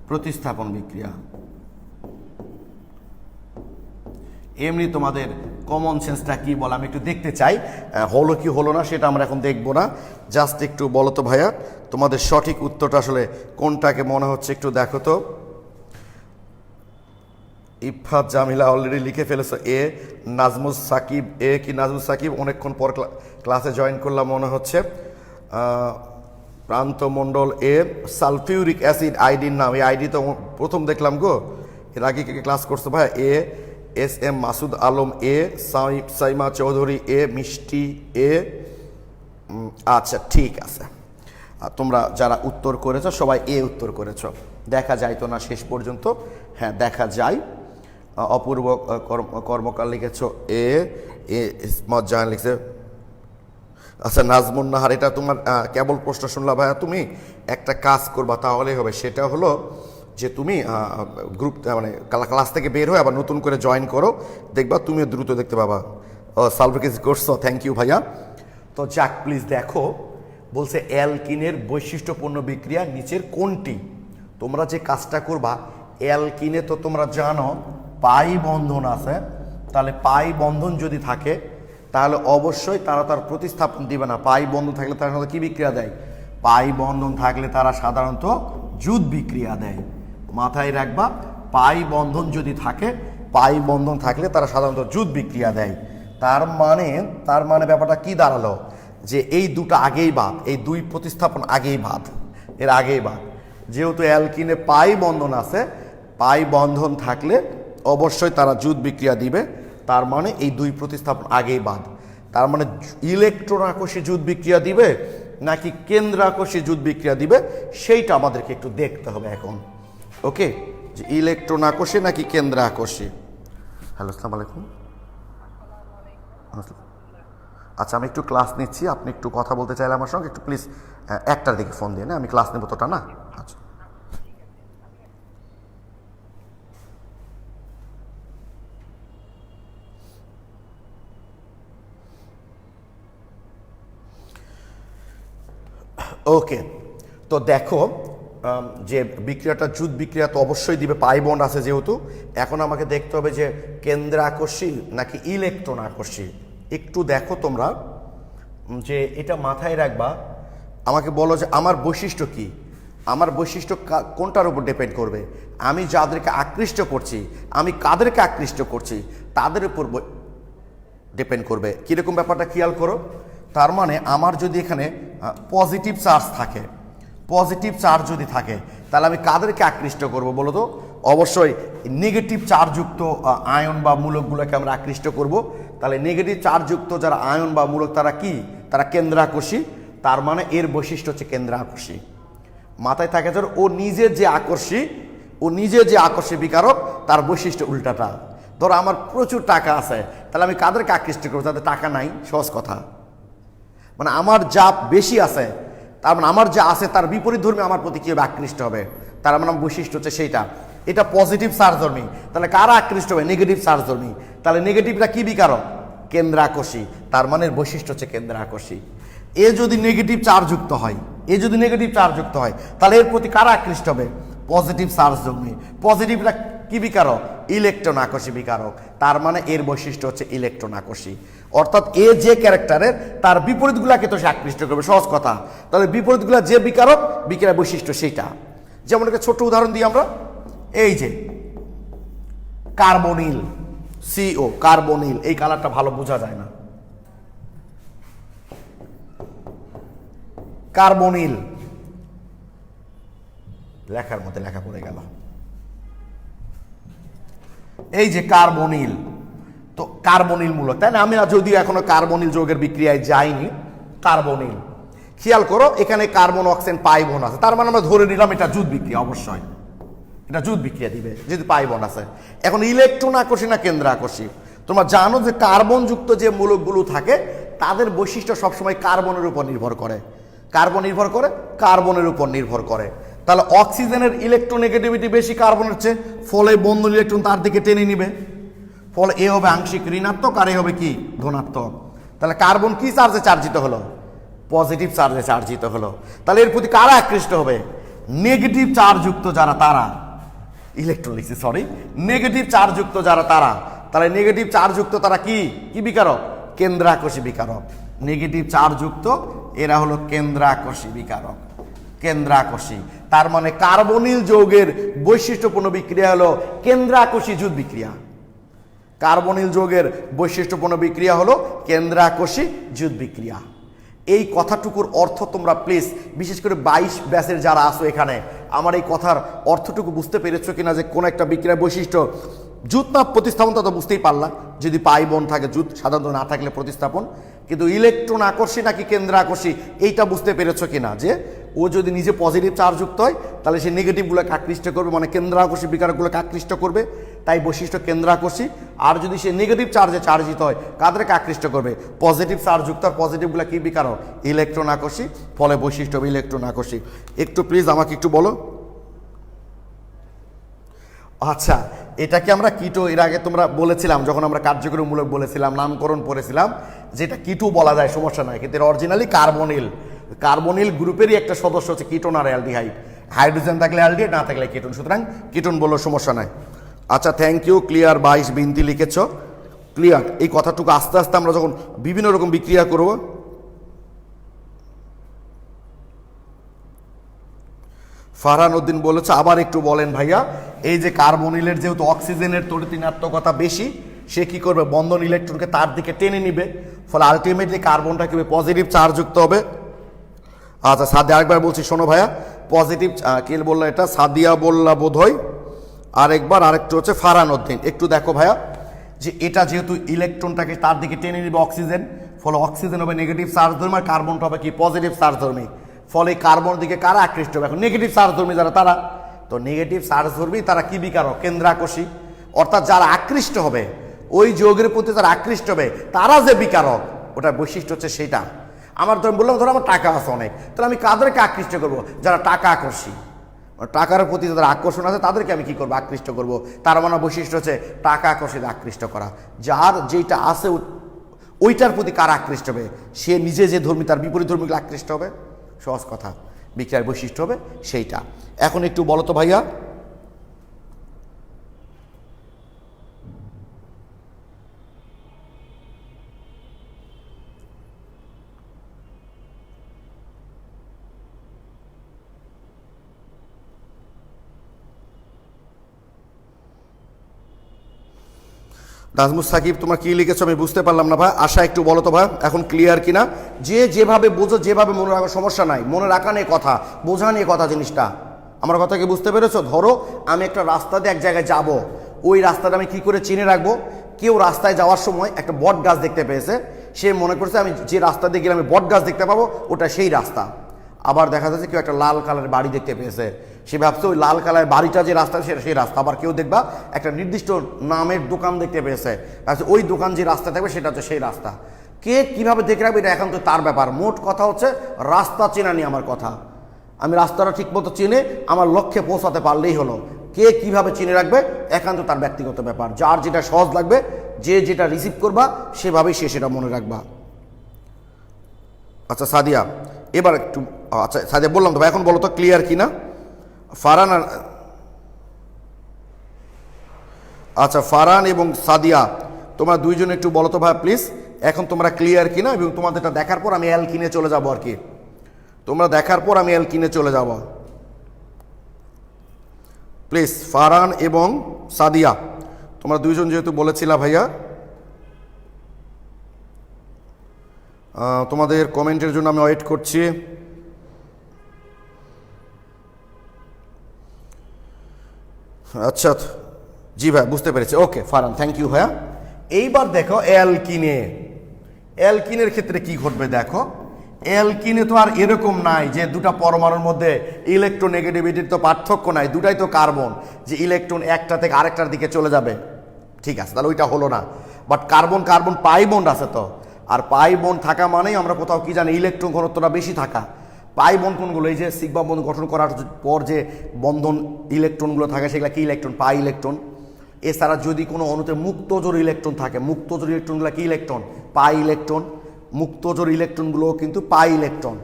প্রতিস্থাপন বিক্রিয়া। এমনি তোমাদের কমন সেন্সটা কি বলে আমি একটু দেখতে চাই, হলো কি হলো না সেটা আমরা এখন দেখব না, জাস্ট একটু বলো তো ভাইয়া তোমাদের সঠিক উত্তরটা আসলে কোনটাকে মনে হচ্ছে একটু দেখো তো। ইফাত জামিলা অলরেডি লিখে ফেলেছো এ। নাজমুস সাকিব এ কি নাজমুস সাকিব অনেকক্ষণ পর ক্লাসে জয়েন করলাম মনে হচ্ছে। প্রান্ত মণ্ডল এ। সালফিউরিক অ্যাসিড আইডির নাম, এই আইডি তো প্রথম দেখলাম গো, এর আগে কে ক্লাস করছো ভাই? এ। এস এম মাসুদ আলম এ। সাইমা চৌধুরী এ। মিষ্টি এ। আচ্ছা ঠিক আছে, তোমরা যারা উত্তর করেছো সবাই এ উত্তর করেছো। দেখা যায় তো না শেষ পর্যন্ত? হ্যাঁ দেখা যায়। অপূর্ব কর্মকার লিখেছো এ। ইসমত জাহান লিখছে। আচ্ছা নাজমুন নাহার, এটা তোমার কেবল প্রশ্ন শুনলা ভাইয়া, তুমি একটা কাজ করবা তাহলেই হবে, সেটা হলো যে তুমি গ্রুপ মানে ক্লাস থেকে বের হয়ে আবার নতুন করে জয়েন করো, দেখবা তুমিও দ্রুত দেখতে পাবা। সালফিউরিক করছো, থ্যাংক ইউ ভাইয়া। তো যাক প্লিজ দেখো, বলছে অ্যালকিনের বৈশিষ্ট্যপূর্ণ বিক্রিয়া নিচের কোনটি? তোমরা যে কাজটা করবা, অ্যালকিনে তো তোমরা জানো পাই বন্ধন আছে, তাহলে পাই বন্ধন যদি থাকে তাহলে অবশ্যই তারা তার প্রতিস্থাপন দিবে না। পাই বন্ধন থাকলে তারা সাধারণত কী বিক্রিয়া দেয়? পাই বন্ধন থাকলে তারা সাধারণত জুট বিক্রিয়া দেয়। মাথায় রাখবা, পাই বন্ধন যদি থাকে, পাই বন্ধন থাকলে তারা সাধারণত জুট বিক্রিয়া দেয়। তার মানে ব্যাপারটা কি দাঁড়ালো? যে এই দুটো আগেই বাদ, এই দুই প্রতিস্থাপন আগেই বাদ, এর আগেই বাদ। যেহেতু অ্যালকিনে পাই বন্ধন আছে, পাই বন্ধন থাকলে অবশ্যই তারা জুট বিক্রিয়া দিবে, তার মানে এই দুই প্রতিস্থাপন আগেই বাদ। তার মানে ইলেকট্রন আকর্ষী জুট বিক্রিয়া দিবে নাকি কেন্দ্র আকর্ষী জুট বিক্রিয়া দিবে, সেইটা আমাদেরকে একটু দেখতে হবে এখন। ওকে, যে ইলেকট্রন আকর্ষী নাকি কেন্দ্র আকর্ষী। হ্যালো আসসালামু আলাইকুম। আচ্ছা আমি একটু ক্লাস নিচ্ছি, আপনি একটু কথা বলতে চাইলে আমার সঙ্গে একটু প্লিজ একটার দিকে ফোন দিয়ে না, আমি ক্লাস নেবো তোটা না। আচ্ছা ওকে, তো দেখো যে বিক্রিয়াটা জুট বিক্রিয়া তো অবশ্যই দিবে, পাই বন্ড আছে যেহেতু। এখন আমাকে দেখতে হবে যে কেন্দ্র আকর্ষী নাকি ইলেকট্রন আকর্ষী। একটু দেখো তোমরা যে এটা মাথায় রাখবা, আমাকে বলো যে আমার বৈশিষ্ট্য কি, আমার বৈশিষ্ট্য কোনটার উপর ডিপেন্ড করবে? আমি যাদেরকে আকৃষ্ট করছি, আমি কাদেরকে আকৃষ্ট করছি তাদের উপর ডিপেন্ড করবে। কীরকম ব্যাপারটা খেয়াল করো। তার মানে আমার যদি এখানে পজিটিভ চার্জ থাকে, পজিটিভ চার্জ যদি থাকে তাহলে আমি কাদেরকে আকৃষ্ট করব বলো তো? অবশ্যই নেগেটিভ চার্জযুক্ত আয়ন বা মূলকগুলোকে আমরা আকৃষ্ট করব। তাহলে নেগেটিভ চার্জযুক্ত যারা আয়ন বা মূলক তারা কি? তারা কেন্দ্রাকর্ষী। তার মানে এর বৈশিষ্ট্য হচ্ছে কেন্দ্রাকর্ষী। মাথায় থাকে ধর ও নিজের যে আকর্ষী, ও নিজের যে আকর্ষী বিকারক, তার বৈশিষ্ট্য উল্টাটা। ধরো আমার প্রচুর টাকা আছে, তাহলে আমি কাদেরকে আকৃষ্ট করবো? যাদের টাকা নাই, সহজ কথা। মানে আমার যা বেশি আছে, তার মানে আমার যা আছে তার বিপরীত ধর্মী আমার প্রতি কীভাবে আকৃষ্ট হবে, তার মানে আমার বৈশিষ্ট্য হচ্ছে সেইটা। এটা পজিটিভ চার্জ ধর্মী, তাহলে কারা আকৃষ্ট হবে? নেগেটিভ চার্জ ধর্মী। তাহলে নেগেটিভটা কি বিকারক? কেন্দ্রাকর্ষী। তার মানে বৈশিষ্ট্য হচ্ছে কেন্দ্রাকর্ষী। এ যদি নেগেটিভ চার্জযুক্ত হয়, এ যদি নেগেটিভ চার্জযুক্ত হয়, তাহলে এর প্রতি কারা আকৃষ্ট হবে? পজিটিভ চার্জ ধর্মী। পজিটিভটা কি বিকারক? ইলেকট্রন আকর্ষী বিকারক। তার মানে এর বৈশিষ্ট্য হচ্ছে ইলেকট্রন আকর্ষী। অর্থাৎ এ যে ক্যারেক্টারের, তার বিপরীতগুলাকে তো সে আকৃষ্ট করবে, সহজ কথা। তাহলে বিপরীতগুলা যে বিকারক, বিক্রিয়ার বৈশিষ্ট্য সেইটা। যেমন একটা ছোট্ট উদাহরণ দিই আমরা, এই যে কার্বনিল, সিও কার্বনিল, এই কালারটা ভালো বোঝা যায় না, কার্বনিল লেখার মধ্যে লেখা পড়ে গেল। এই যে কার্বনিল, তো কার্বনিল মূলক, তাই না? আমি যদিও এখনো কার্বনিল যৌগের বিক্রিয়ায় যাইনি। কার্বনিল, খেয়াল করো এখানে কার্বন অক্সিজেন পাই বোন আছে, তার মানে আমরা ধরে নিলাম এটা জুট বিক্রিয়া, অবশ্যই এটা জুট বিক্রিয়া দিবে যদি পাই বোন আছে। এখন ইলেকট্রন আকর্ষী না কেন্দ্র আকর্ষী? তোমরা জানো যে কার্বন যুক্ত যে মূলকগুলো থাকে তাদের বৈশিষ্ট্য সবসময় কার্বনের উপর নির্ভর করে। কার্বন নির্ভর করে, কার্বনের উপর নির্ভর করে। তাহলে অক্সিজেনের ইলেকট্রোনেগেটিভিটি বেশি কার্বনের চেয়ে, ফলে বন্ধন ইলেকট্রন তার দিকে টেনে নিবে, ফলে এ হবে আংশিক ঋণাত্মক আর এ হবে কি ধনাত্মক। তাহলে কার্বন কি চার্জে চার্জিত হলো? পজিটিভ চার্জে চার্জিত হলো। তাহলে এর প্রতি কারা আকৃষ্ট হবে? নেগেটিভ চার্জযুক্ত যারা তারা, ইলেকট্রন লিখছি সরি, নেগেটিভ চার্জযুক্ত যারা তারা। তাহলে নেগেটিভ চার্জযুক্ত তারা কি কি বিকারক? কেন্দ্রাকর্ষী বিকারক। নেগেটিভ চার্জযুক্ত এরা হলো কেন্দ্রাকর্ষী বিকারক, কেন্দ্রাকর্ষী। তার মানে কার্বনিল যৌগের বৈশিষ্ট্যপূর্ণ বিক্রিয়া হলো কেন্দ্রাকর্ষী জুট বিক্রিয়া। কার্বনিল যৌগের বৈশিষ্ট্যপূর্ণ বিক্রিয়া হলো কেন্দ্রাকর্ষী জুট বিক্রিয়া। এই কথাটুকুর অর্থ তোমরা প্লিজ, বিশেষ করে 22 ব্যাচের যারা আসো এখানে, আমার এই কথার অর্থটুকু বুঝতে পেরেছো কিনা যে কোন একটা বিক্রিয়ার বৈশিষ্ট্য জুট না প্রতিস্থাপন, তা তো বুঝতেই পারলা, যদি পাই বোন থাকে জুট সাধারণত না থাকলে প্রতিস্থাপন। কিন্তু ইলেকট্রন আকর্ষী নাকি কেন্দ্র আকর্ষী এইটা বুঝতে পেরেছো কিনা, যে ও যদি নিজে পজিটিভ চার্জযুক্ত হয় তাহলে সে নেগেটিভগুলোকে আকৃষ্ট করবে, মানে কেন্দ্র আকর্ষী বিকারকগুলোকে আকৃষ্ট করবে, তাই বৈশিষ্ট্য কেন্দ্র আকর্ষী। আর যদি সে নেগেটিভ চার্জে চার্জিত হয় কাদেরকে আকৃষ্ট করবে? পজিটিভ চার্জযুক্ত। আর পজিটিভগুলো কি বিকারক? ইলেকট্রন আকর্ষী, ফলে বৈশিষ্ট্য হবে ইলেকট্রন আকর্ষী। একটু প্লিজ আমাকে একটু বলো। আচ্ছা, এটাকে আমরা কিটো, এর আগে তোমরা বলেছিলাম যখন আমরা কার্যকরীমূলক বলেছিলাম, নামকরণ পড়েছিলাম, যেটা কিটো বলা যায় সমস্যা নাই, কিন্তু এর অরিজিনালি কার্বনিল। কার্বনিল গ্রুপেরই একটা সদস্য হচ্ছে কিটোন আর অ্যালডিহাইড। হাইড্রোজেন থাকলে অ্যালডিহাইড, না থাকলে কিটোন, সুতরাং কিটোন বললেও সমস্যা নাই। আচ্ছা, থ্যাংক ইউ। ক্লিয়ার 22 বিনতি লিখেছ, ক্লিয়ার। এই কথাটুকু আস্তে আস্তে আমরা যখন বিভিন্ন রকম বিক্রিয়া করব, ফারহান উদ্দিন বলেছে আবার একটু বলেন ভাইয়া। এই যে কার্বনিলের যেহেতু অক্সিজেনের তড়িৎ ঋণাত্মকতা বেশি, সে কি করবে? বন্ধন ইলেকট্রনকে তার দিকে টেনে নিবে, ফলে আলটিমেটলি কার্বনটা কি পজিটিভ চার্জযুক্ত হবে। আচ্ছা সাদিয়া, আরেকবার বলছি শোনো ভাইয়া, পজিটিভ কে বললো এটা? সাদিয়া বললা বোধ হয়। আরেকটু হচ্ছে ফারহান উদ্দিন। একটু দেখো ভাইয়া, যে এটা যেহেতু ইলেকট্রনটাকে তার দিকে টেনে নিবে অক্সিজেন, ফলে অক্সিজেন হবে নেগেটিভ চার্জ ধর্মী আর কার্বনটা হবে কি পজিটিভ চার্জ ধর্মী, ফলে কার্বন দিকে কারা আকৃষ্ট হবে? এখন নেগেটিভ চার্জ ধর্মী যারা তারা, তো নেগেটিভ চার্জ ধর্মী তারা কি বিকারক? কেন্দ্রাকর্ষী। অর্থাৎ যারা আকৃষ্ট হবে ওই যৌগের প্রতি, যারা আকৃষ্ট হবে তারা যে বিকারক, ওটা বৈশিষ্ট্য হচ্ছে সেইটা। আমার বললাম ধরো আমার টাকা আছে অনেক, তাহলে আমি কাদেরকে আকৃষ্ট করবো? যারা টাকা আকর্ষী, টাকার প্রতি যাদের আকর্ষণ আছে তাদেরকে আমি কি করবো? আকৃষ্ট করব। তার মানে বৈশিষ্ট্য হচ্ছে টাকা আকর্ষিত আকৃষ্ট করা। যার যেটা আছে ওইটার প্রতি কারা আকৃষ্ট হবে? সে নিজে যে ধর্মী তার বিপরীত ধর্মীকে আকৃষ্ট হবে। সহজ কথা, বিক্রিয়ার বৈশিষ্ট্য হবে সেইটা। এখন একটু বলো তো ভাইয়া, নাজমুস সাকিব তোমার কি লিখেছো আমি বুঝতে পারলাম না ভাই। আশা একটু বলো তো ভাই এখন ক্লিয়ার কিনা। যে যেভাবে বোঝো, যেভাবে মনে রাখো, সমস্যা নাই। মনে রাখা নিয়ে কথা, বোঝা নিয়ে কথা জিনিসটা। আমার কথা কি বুঝতে পেরেছো? ধরো আমি একটা রাস্তা দিয়ে এক জায়গায় যাব, ওই রাস্তাটা আমি কি করে চিনে রাখবো? কেউ রাস্তায় যাওয়ার সময় একটা বট গাছ দেখতে পেয়েছে, সে মনে করছে আমি যে রাস্তা দিয়ে গেলে আমি বট গাছ দেখতে পাবো, ওটা সেই রাস্তা। আবার দেখা যাচ্ছে কেউ একটা লাল কালারের বাড়ি দেখতে পেয়েছে, সে ভাবছে ওই লাল কালারের বাড়িটা যে রাস্তা সেটা সেই রাস্তা। আবার কেউ দেখবা একটা নির্দিষ্ট নামের দোকান দেখতে পেয়েছে, ভাবছে ওই দোকান যে রাস্তা থাকবে সেটা হচ্ছে সেই রাস্তা। কে কিভাবে দেখে রাখবে এটা এখন তো তার ব্যাপার। মোট কথা হচ্ছে রাস্তা চেনা নিয়ে আমার কথা। আমি রাস্তাটা ঠিকমতো চিনে আমার লক্ষ্যে পৌঁছাতে পারলেই হলো। কে কিভাবে চিনে রাখবে একান্ত তার ব্যক্তিগত ব্যাপার। যার যেটা সহজ লাগবে, যে যেটা রিসিভ করবা সেভাবেই সে সেটা মনে রাখবা। আচ্ছা সাদিয়া, এবার একটু, আচ্ছা সাদিয়া বললাম তো ভাই, এখন বলো তো ক্লিয়ার কিনা। ফারহান, আচ্ছা ফারহান এবং সাদিয়া তোমরা দুইজনে একটু বলো তো ভাই প্লিজ, এখন তোমরা ক্লিয়ার কিনা। এবং তোমাদেরটা দেখার পর আমি অ্যালকিনে চলে যাবো আর কি। তোমরা দেখার পর আমি অ্যালকিনে চলে যাব প্লিজ। ফারহান এবং সাদিয়া তোমরা দুইজন যেহেতু বলেছিলা ভাইয়া, তোমাদের কমেন্টের জন্য আমি ওয়েট করছি। আচ্ছা জি ভাই বুঝতে পেরেছি, ওকে ফারহান, থ্যাংক ইউ ভাইয়া। এইবার দেখো অ্যালকিনের ক্ষেত্রে কি ঘটবে দেখো। অ্যালকিনে তো আর এরকম নাই যে দুটা পরমাণুর মধ্যে ইলেকট্রোনেগেটিভিটির তো পার্থক্য নাই, দুটাই তো কার্বন, যে ইলেকট্রন একটা থেকে আরেকটার দিকে চলে যাবে। ঠিক আছে, তাহলে ওইটা হলো না। But carbon carbon pi bond আছে তো, আর পাই বন্ড থাকা মানেই আমরা কোথাও কি জানি ইলেকট্রন ঘনত্বটা বেশি থাকা। পাই বন্ড কোনগুলো? এই যে সিগমা বন্ধন গঠন করার পর যে বন্ধন ইলেকট্রনগুলো থাকে সেগুলো কি ইলেকট্রন? Pi electron. এছাড়া যদি কোনো অণুতে মুক্তজোড় ইলেকট্রন থাকে, মুক্তজোড় ইলেকট্রনগুলো কি ইলেকট্রন? Pi electron. মুক্তজোড় ইলেকট্রনগুলো কিন্তু পাই ইলেকট্রন।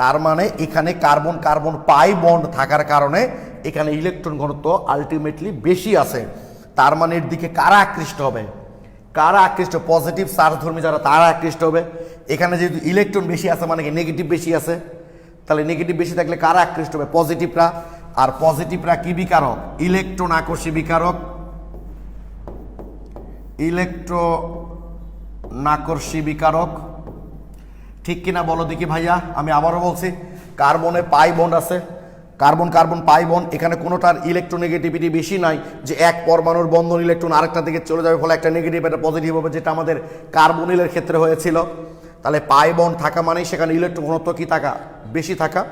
তার মানে এখানে কার্বন কার্বন পাই বন্ড থাকার কারণে এখানে ইলেকট্রন ঘনত্ব আলটিমেটলি বেশি আছে। তার মানে এর দিকে কারা আকৃষ্ট হবে? কারা আকৃষ্ট? পজিটিভ চার্জধর্মী যারা তারা আকৃষ্ট হবে। এখানে যেহেতু ইলেকট্রন বেশি আছে মানে কি নেগেটিভ বেশি আছে, তাহলে নেগেটিভ বেশি থাকলে কারা আকৃষ্ট হবে? পজিটিভরা। আর পজিটিভরা কি বিকারক? ইলেকট্রন আকর্ষী বিকারক। ইলেকট্রন আকর্ষী বিকারক, ঠিক কিনা বলো দেখি ভাইয়া? আমি আবারও বলছি, কার্বনে পাই বন্ড আছে, কার্বন কার্বন পাই বন্ড, এখানে কোনোটার ইলেকট্রোনেগেটিভিটি বেশি নাই যে এক পরমাণুর বন্ধন ইলেকট্রন আরেকটা দিকে চলে যাবে, ফলে একটা নেগেটিভ একটা পজিটিভ হবে, যেটা আমাদের কার্বনিলের ক্ষেত্রে হয়েছিল। তাহলে পাই বন্ড থাকা মানেই সেখানে ইলেকট্রন ঘনত্ব কি থাকা? বেশি থাকা।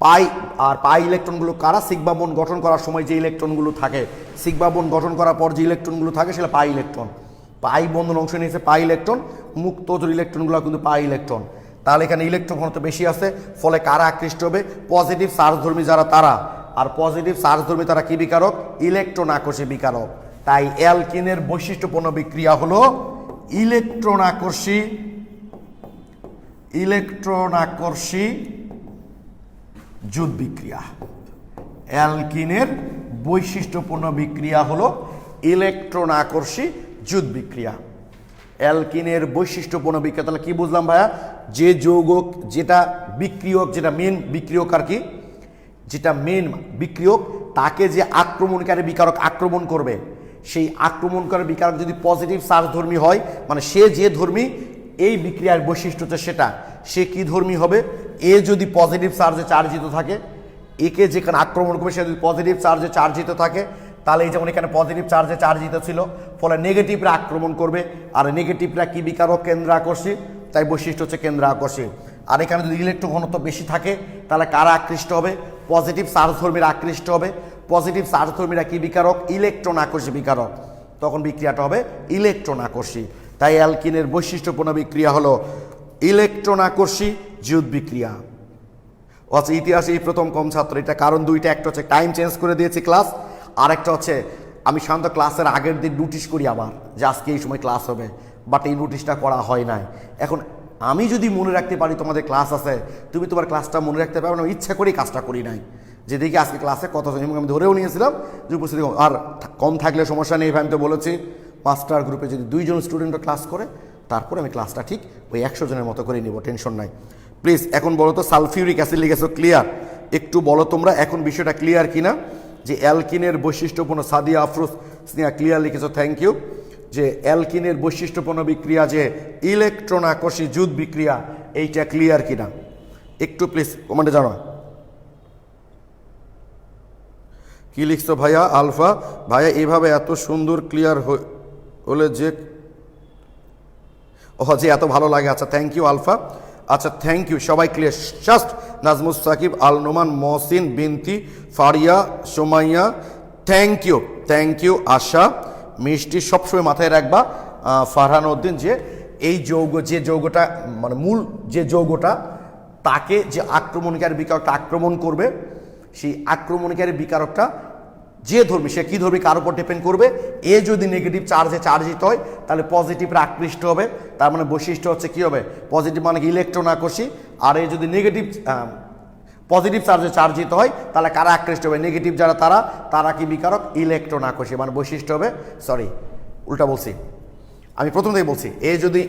পাই আর পাই ইলেকট্রনগুলো কারা? সিগমা বন্ড গঠন করার সময় যে ইলেকট্রনগুলো থাকে, সিগমা বন্ড গঠন করার পর যে ইলেকট্রনগুলো থাকে সেটা পাই ইলেকট্রন। পাই বন্ধন অংশ নিয়েছে পাই ইলেকট্রন, মুক্তজোড় ইলেকট্রনগুলো কিন্তু পাই ইলেকট্রন। তাহলে এখানে ইলেকট্রন ঘনত্ব বেশি আছে, ফলে কারা আকৃষ্ট হবে? পজিটিভ চার্জধর্মী যারা তারা। আর পজিটিভ চার্জধর্মী তারা কি বিকারক? ইলেকট্রন আকর্ষী বিকারক। তাই অ্যালকিনের বৈশিষ্ট্যপূর্ণ বিক্রিয়া হলো ইলেকট্রন আকর্ষী জুট বিক্রিয়া। অ্যালকিনের বৈশিষ্ট্যপূর্ণ বিক্রিয়া হলো ইলেকট্রন আকর্ষী জুট বিক্রিয়া। অ্যালকিনের বৈশিষ্ট্যপূর্ণ বিক্রিয়া, তাহলে কি বুঝলাম ভাইয়া? যে যৌগ যেটা বিক্রিয়ক, যেটা মেন বিক্রিয়ক আর কি, যেটা মেন বিক্রিয়ক তাকে যে আক্রমণকারী বিকারক আক্রমণ করবে, সেই আক্রমণকারী বিকারক যদি পজিটিভ চার্জধর্মী হয়, মানে সে যে ধর্মী, এই বিক্রিয়ার বৈশিষ্ট্য হচ্ছে সেটা, সে কি ধর্মী হবে? এ যদি পজিটিভ চার্জে চার্জিত থাকে, একে যেখানে আক্রমণ করবে সে যদি পজিটিভ চার্জে চার্জিত থাকে, তাহলে এই যেমন এখানে পজিটিভ চার্জে চার্জিত ছিল, ফলে নেগেটিভরা আক্রমণ করবে। আর নেগেটিভরা কি বিকারক? কেন্দ্র আকর্ষী। তাই বৈশিষ্ট্য হচ্ছে কেন্দ্র আকর্ষী। আর এখানে যদি ইলেকট্রন ঘনত্ব বেশি থাকে তাহলে কারা আকৃষ্ট হবে? পজিটিভ চার্জধর্মীরা আকৃষ্ট হবে। পজিটিভ চার্জধর্মীরা কি বিকারক? ইলেকট্রন আকর্ষী বিকারক। তখন বিক্রিয়াটা হবে ইলেকট্রন আকর্ষী। তাই অ্যালকিনের বৈশিষ্ট্যপূর্ণ বিক্রিয়া হলো ইলেকট্রন আকর্ষী জুট বিক্রিয়া। আচ্ছা, ইতিহাসে এই প্রথম কম ছাত্র, এটা কারণ দুইটা, একটা হচ্ছে টাইম চেঞ্জ করে দিয়েছি ক্লাস, আর একটা হচ্ছে আমি সাধারণত ক্লাসের আগের দিন নোটিশ করি আবার যে আজকে এই সময় ক্লাস হবে, বাট এই নোটিশটা করা হয় নাই। এখন আমি যদি মনে রাখতে পারি তোমাদের ক্লাস আছে, তুমি তোমার ক্লাসটা মনে রাখতে পারবে না, ইচ্ছা করেই কাজটা করি নাই, যে দেখি আজকে ক্লাসে কতজন, এবং আমি ধরেও নিয়েছিলাম যে উপস্থিতি আর কম থাকলে সমস্যা নেই। আমি তো বলেছি মাস্টার গ্রুপে যদি 2 জন স্টুডেন্টও ক্লাস করে, তারপরে আমি ক্লাসটা ঠিক ওই 100 জনের মতো করে নিব, টেনশন নাই। প্লিজ এখন বলো তো, সালফিউরিক অ্যাসিড লিখেছো ক্লিয়ার? একটু বলো তোমরা এখন বিষয়টা ক্লিয়ার কিনা, যে অ্যালকিনের বৈশিষ্ট্যপূর্ণ, সাদিয়া আফরোজ স্নেহা ক্লিয়ার লিখেছো, থ্যাংক ইউ। যে অ্যালকিনের বৈশিষ্ট্যপূর্ণ বিক্রিয়া যে ইলেকট্রন আকর্ষী জুট বিক্রিয়া, এইটা ক্লিয়ার কিনা একটু প্লিজ কমেন্টে জানাও। কি লিখছো ভাইয়া? আলফা ভাইয়া এইভাবে এত সুন্দর ক্লিয়ার হলে যে যে এত ভালো লাগে। আচ্ছা থ্যাংক ইউ আলফা। আচ্ছা থ্যাংক ইউ সবাই ক্লিয়ার। Just Nazmus Sakib, Al Noman, Mohsin, Binti, Faria, Somaiya, thank you Asha, Mishti, সবসময় মাথায় রাখবা ফারহান উদ্দিন, যে এই যৌগ, যে যৌগটা মানে মূল যে যৌগটা, তাকে যে আক্রমণকারী বিকারকটা আক্রমণ করবে, সেই আক্রমণকারী বিকারকটা যে ধর্মী, সে কি ধর্মী কার উপর ডিপেন্ড করবে? এ যদি নেগেটিভ চার্জে চার্জিত হয় তাহলে পজিটিভরা আকৃষ্ট হবে। তার মানে বৈশিষ্ট্য হচ্ছে কি হবে? পজিটিভ মানে ইলেকট্রন আকর্ষী। আর এ যদি নেগেটিভ পজিটিভ চার্জে চার্জিত হয় তাহলে কারা আকৃষ্ট হবে? নেগেটিভ যারা তারা কি বিকারক? ইলেকট্রন আকর্ষী। মানে বৈশিষ্ট্য হবে, সরি উল্টা বলছি, আমি প্রথম থেকে বলছি, এ যদি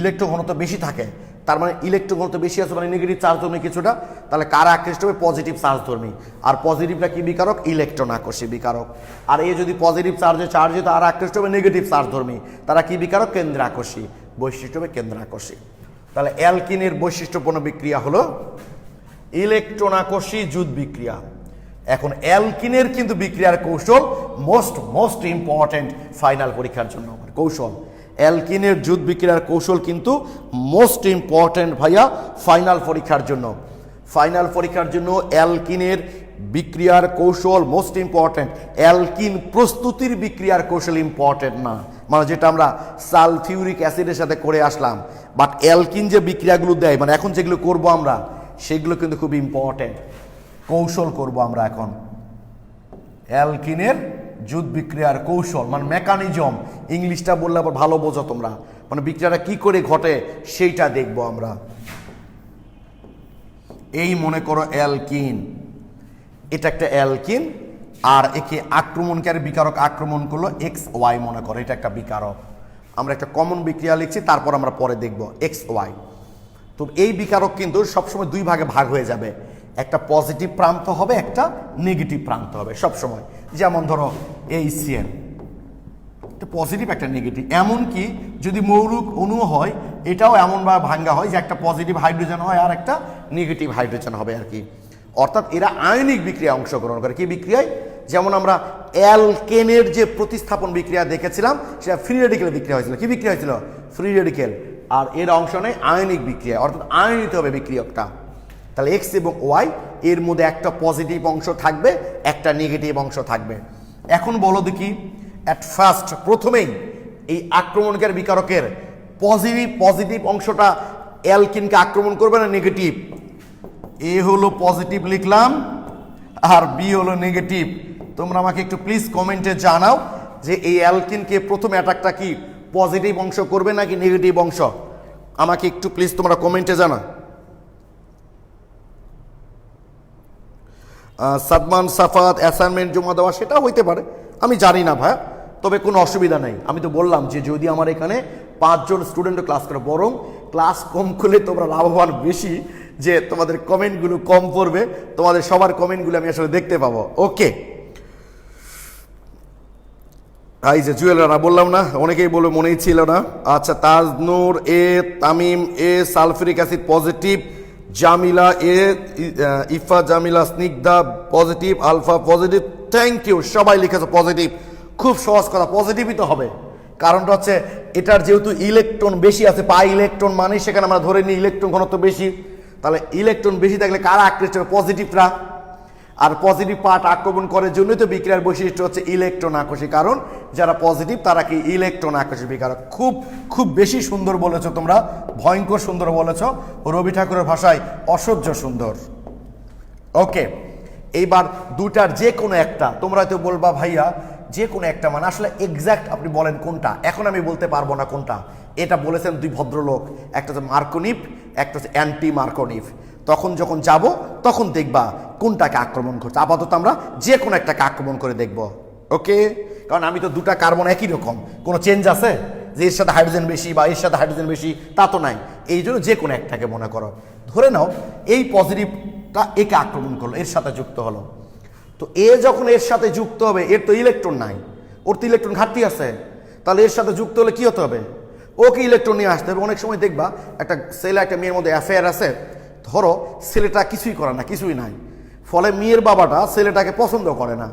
ইলেকট্রন ঘনত্ব বেশি থাকে, তার মানে ইলেকট্রন ঘনত্ব বেশি আছে মানে নেগেটিভ চার্জ ধর্মী কিছুটা, তাহলে কারা আকৃষ্ট হবে? পজিটিভ চার্জ ধর্মী। আর পজিটিভটা কি বিকারক? ইলেকট্রন আকর্ষী বিকারক। আর এ যদি পজিটিভ চার্জে চার্জিত, আর আকৃষ্ট হবে নেগেটিভ চার্জ ধর্মী, তারা কি বিকারক? কেন্দ্র আকর্ষী। বৈশিষ্ট্য হবে কেন্দ্র আকর্ষী। তাহলে অ্যালকিনের বৈশিষ্ট্যপূর্ণ বিক্রিয়া হলো ইলেকট্রন আকর্ষী জুট বিক্রিয়া। এখন অ্যালকিনের কিন্তু বিক্রিয়ার কৌশল মোস্ট ইম্পর্টেন্ট ফাইনাল পরীক্ষার জন্য কৌশল। অ্যালকিনের জুট বিক্রিয়ার কৌশল কিন্তু মোস্ট ইম্পর্টেন্ট ভাইয়া ফাইনাল পরীক্ষার জন্য। ফাইনাল পরীক্ষার জন্য অ্যালকিনের বিক্রিয়ার কৌশল মোস্ট ইম্পর্টেন্ট। অ্যালকিন প্রস্তুতির বিক্রিয়ার কৌশল ইম্পর্টেন্ট না, মানে যেটা আমরা সালফিউরিক অ্যাসিডের সাথে করে আসলাম, বাট অ্যালকিন যে বিক্রিয়াগুলো দেয় মানে এখন যেগুলো করব আমরা সেগুলো কিন্তু খুব ইম্পর্টেন্ট কৌশল করব আমরা এখন। অ্যালকিনের জুট বিক্রিয়ার কৌশল মানে মেকানিজম, ইংলিশটা বললে আবার ভালো বোঝো তোমরা, মানে বিক্রিয়াটা কি করে ঘটে সেইটা দেখবো আমরা। এই মনে করো অ্যালকিন, এটা একটা অ্যালকিন, আর একে আক্রমণকারী বিকারক আক্রমণ করলো এক্স ওয়াই, মনে করো এটা একটা বিকারক। আমরা একটা কমন বিক্রিয়া লিখছি, তারপর আমরা পরে দেখব এক্স ওয়াই। তো এই বিকারক কিন্তু সবসময় দুই ভাগে ভাগ হয়ে যাবে, একটা পজিটিভ প্রান্ত হবে, একটা নেগেটিভ প্রান্ত হবে সবসময়। যেমন ধরো এই সিএন, একটা পজিটিভ একটা নেগেটিভ, এমনকি যদি মৌলিক অণু হয় এটাও এমনভাবে ভাঙ্গা হয় যে একটা পজিটিভ হাইড্রোজেন হয় আর একটা নেগেটিভ হাইড্রোজেন হবে আর কি। অর্থাৎ এরা আয়নিক বিক্রিয়া অংশগ্রহণ করে। কি বিক্রিয়ায়? যেমন আমরা অ্যালকেনের যে প্রতিস্থাপন বিক্রিয়া দেখেছিলাম সেটা ফ্রি রেডিকেল বিক্রিয়া হয়েছিল। কি বিক্রিয়া হয়েছিল? Free radical. আর এর অংশ নেই আয়নিক বিক্রিয়া, অর্থাৎ আয়নিত হবে বিক্রিয়কটা। তাহলে এক্স এবং ওয়াই এর মধ্যে একটা পজিটিভ অংশ থাকবে, একটা নেগেটিভ অংশ থাকবে। এখন বলো দেখি, অ্যাট ফার্স্ট প্রথমেই এই আক্রমণকারী বিকারকের পজিটিভ অংশটা অ্যালকিনকে আক্রমণ করবে না নেগেটিভ? এ হলো পজিটিভ লিখলাম আর বি হলো নেগেটিভ। তোমরা আমাকে একটু প্লিজ কমেন্টে জানাও যে এই অ্যালকিনকে প্রথম অ্যাটাকটা কি পজিটিভ অংশ করবে নাকি নেগেটিভ অংশ? আমাকে একটু প্লিজ তোমরা কমেন্টে জানাও। সাদমান সাফাত অ্যাসাইনমেন্ট জমা দেওয়া সেটা হইতে পারে, আমি জানি না ভাই, তবে কোনো অসুবিধা নেই। আমি তো বললাম যে যদি আমার এখানে 5 জন স্টুডেন্টও ক্লাস করে, বরং ক্লাস কম করলে তোমরা লাভবান বেশি, যে তোমাদের কমেন্টগুলো কম পড়বে, তোমাদের সবার কমেন্টগুলো আমি আসলে দেখতে পাবো। ওকে, এই যে জুয়েল রানা বললাম না, অনেকেই বলে মনেই ছিল না। আচ্ছা, Tajnur A, Tamim A, sulphuric acid positive, Jamila A, Ifa Jamila, Snigdha positive, alpha positive, thank you, সবাই লিখেছে পজিটিভ। খুব সহজ কথা, পজিটিভই তো হবে, কারণটা হচ্ছে এটার যেহেতু ইলেকট্রন বেশি আছে, পাই ইলেকট্রন মানে সেখানে আমরা ধরে নিই ইলেকট্রন ঘনত্ব বেশি, তাহলে ইলেকট্রন বেশি থাকলে কারা আকৃষ্ট হবে? পজিটিভরা। আর পজিটিভ পার্ট আক্রমণ করার জন্যই তো বিক্রিয়ার বৈশিষ্ট্য হচ্ছে ইলেকট্রন আকর্ষী, কারণ যারা পজিটিভ তারা কি ইলেকট্রন আকর্ষী বিকারক। খুব খুব বেশি সুন্দর বলেছো তোমরা, ভয়ঙ্কর সুন্দর বলেছো, রবি ঠাকুরের ভাষায় অসহ্য সুন্দর। ওকে, এইবার দুটার যে কোনো একটা, তোমরা হয়তো বলবা ভাইয়া যে কোনো একটা মানে আসলে এক্স্যাক্ট আপনি বলেন কোনটা, এখন আমি বলতে পারবো না কোনটা। এটা বলেছেন দুই ভদ্রলোক, একটা হচ্ছে মার্কোনিভ, একটা হচ্ছে অ্যান্টি মার্কোনিভ। তখন যখন যাব তখন দেখবা কোনটাকে আক্রমণ করছে। আপাতত আমরা যে কোনো একটাকে আক্রমণ করে দেখব। ওকে, কারণ আমি তো দুটা কার্বন একই রকম, কোনো চেঞ্জ আছে যে এর সাথে হাইড্রোজেন বেশি বা এর সাথে হাইড্রোজেন বেশি, তা তো নাই। এই জন্য যে কোনো একটাকে মনে করো, ধরে নাও এই পজিটিভটা একে আক্রমণ করলো, এর সাথে যুক্ত হলো। তো এ যখন এর সাথে যুক্ত হবে, এর তো ইলেকট্রন নাই, ওর তো ইলেকট্রন ঘাটতি আছে, তাহলে এর সাথে যুক্ত হলে কি হতে হবে? ওকে ইলেকট্রন নিয়ে আসতে হবে। অনেক সময় দেখবা একটা ছেলে একটা মেয়ের মধ্যে অ্যাফেয়ার আছে, ধরো ছেলেটা কিছুই করে না, কিছুই নাই, ফলে মেয়ের বাবাটা ছেলেটাকে পছন্দ করে না।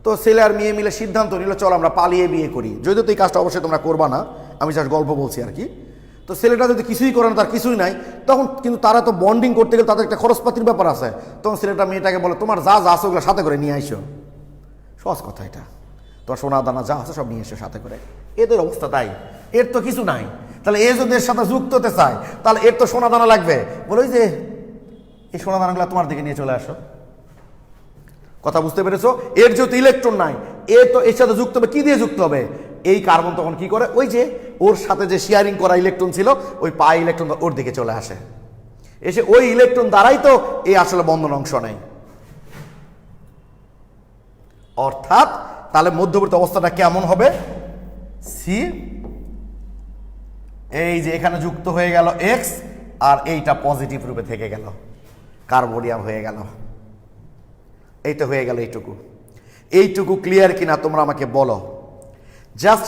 তো ছেলে আর মেয়ে মিলে সিদ্ধান্ত নিল চল আমরা পালিয়ে বিয়ে করি। যদিও তো এই কাজটা অবশ্যই তোমরা করবা না, আমি জাস্ট গল্প বলছি আর কি। তো ছেলেটা যদি কিছুই করে না, তার কিছুই নাই, তখন কিন্তু তারা তো বন্ডিং করতে গেলে তাদের একটা খরচপাতির ব্যাপার আছে। তখন ছেলেটা মেয়েটাকে বলে তোমার যা যা আছে ওগুলো সাথে করে নিয়ে আইসো। সহজ কথা এটা, তোমার সোনা দানা যা আছে সব নিয়ে এসো সাথে করে। এদের অবস্থা তাই, এর তো কিছু নাই, তাহলে এ যদি এর সাথে যুক্ত হতে চায় তাহলে এর তো সোনা দানা লাগবে। বলে ওই যে এই সোনা দানাগুলো তোমার দিকে নিয়ে চলে আসো। কথা বুঝতে পেরেছো? এর যেহেতু ইলেকট্রন নাই, এ তো এর সাথে যুক্ত হবে, কি দিয়ে যুক্ত হবে? এই কার্বন তখন কি করে, ওই যে ওর সাথে যে শেয়ারিং করা ইলেকট্রন ছিল ওই পাই ইলেকট্রন ওর দিকে চলে আসে, এসে ওই ইলেকট্রন দ্বারাই তো এই আসলে বন্ধন অংশ নেই। অর্থাৎ তাহলে মধ্যবর্তী অবস্থাটা কেমন হবে? সি, এই যে এখানে যুক্ত হয়ে গেল এক্স, আর এইটা পজিটিভ রূপে থেকে গেল, কার্বোনিয়াম হয়ে গেল। এইটা হয়ে গেল এইটুকু ক্লিয়ার কিনা তোমরা আমাকে বলো। জাস্ট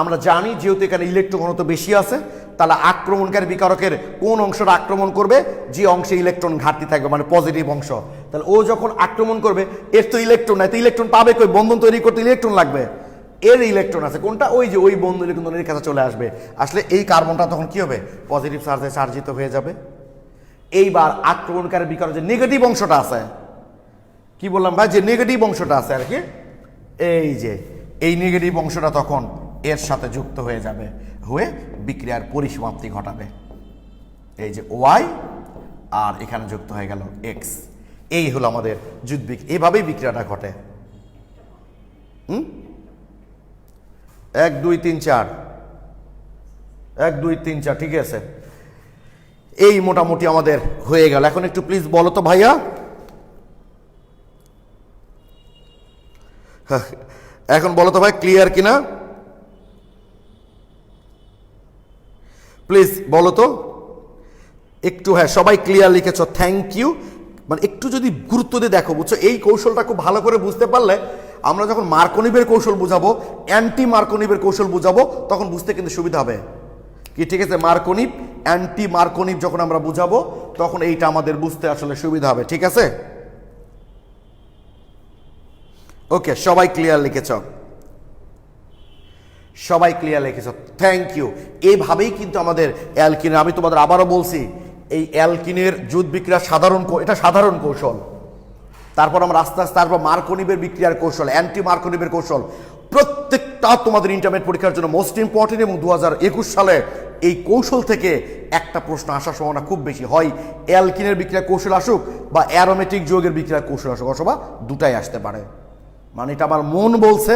আমরা জানি যেহেতু এখানে ইলেকট্রন ঘনত্ব বেশি আছে, তাহলে আক্রমণকারী বিকারকের কোন অংশটা আক্রমণ করবে? যে অংশে ইলেকট্রন ঘাটতি থাকবে, মানে পজিটিভ অংশ। তাহলে ও যখন আক্রমণ করবে, এর তো ইলেকট্রন নাই, তো ইলেকট্রন পাবে কই? বন্ধন তৈরি করতে ইলেকট্রন লাগবে, এর ইলেকট্রন আছে কোনটা? ওই যে ওই বন্ধন ইলেকট্রনের কাছে চলে আসবে, আসলে এই কার্বনটা তখন কি হবে? পজিটিভ চার্জে চার্জিত হয়ে যাবে। এইবার আক্রমণকারী বিকারের যে নেগেটিভ অংশটা আছে, কি বললাম ভাই, যে নেগেটিভ অংশটা আছে আর কি, এই যে এই নেগেটিভ অংশটা তখন এর সাথে যুক্ত হয়ে যাবে, হয়ে বিক্রিয়ার পরিসমাপ্তি ঘটাবে। এই যে ওয়াই আর এখানে যুক্ত হয়ে গেল এক্স, এই হলো আমাদের যুদ্ধ বিক্রিয়া, এইভাবেই বিক্রিয়াটা ঘটে। 1 2 3 4 1 2 3 4, ঠিক আছে, এই মোটামুটি আমাদের হয়ে গেল। এখন একটু প্লিজ বলো তো ভাইয়া, এখন বলো তো ভাই ক্লিয়ার কিনা, প্লিজ বলো তো একটু। হ্যাঁ, সবাই ক্লিয়ার লিখেছ, থ্যাংক ইউ। মানে একটু যদি গুরুত্ব দিয়ে দেখো, বুঝছো, এই কৌশলটা খুব ভালো করে বুঝতে পারলে আমরা যখন মার্কোনিভের কৌশল বুঝাবো, অ্যান্টি মার্কোনিভের কৌশল বুঝাবো, তখন বুঝতে কিন্তু সুবিধা হবে কি, ঠিক আছে? মার্কোনিভ অ্যান্টি মার্কোনিভ যখন আমরা বুঝাবো, তখন এইটা আমাদের বুঝতে আসলে সুবিধা হবে, ঠিক আছে? ওকে, সবাই ক্লিয়ার লিখেছ, সবাই ক্লিয়ার লিখেছ, থ্যাংক ইউ। এইভাবেই কিন্তু আমাদের অ্যালকিনের, আমি তোমাদের আবারও বলছি, এই অ্যালকিনের যুদ্ধ বিক্রিয়া সাধারণ, এটা সাধারণ কৌশল। তারপর আমরা আস্তে আস্তে তারপর মার্কোনিভের বিক্রিয়ার কৌশল, অ্যান্টি মার্কোনিভের কৌশল, প্রত্যেকটা তোমাদের ইন্টারমিডিয়েট পরীক্ষার জন্য মোস্ট ইম্পর্টেন্ট। এবং 2021 সালে এই কৌশল থেকে একটা প্রশ্ন আসার সম্ভাবনা খুব বেশি হয়, অ্যালকিনের বিক্রিয়ার কৌশল আসুক বা অ্যারোমেটিক যৌগের বিক্রিয়ার কৌশল আসুক, অথবা দুটাই আসতে পারে। মানে এটা আমার মন বলছে,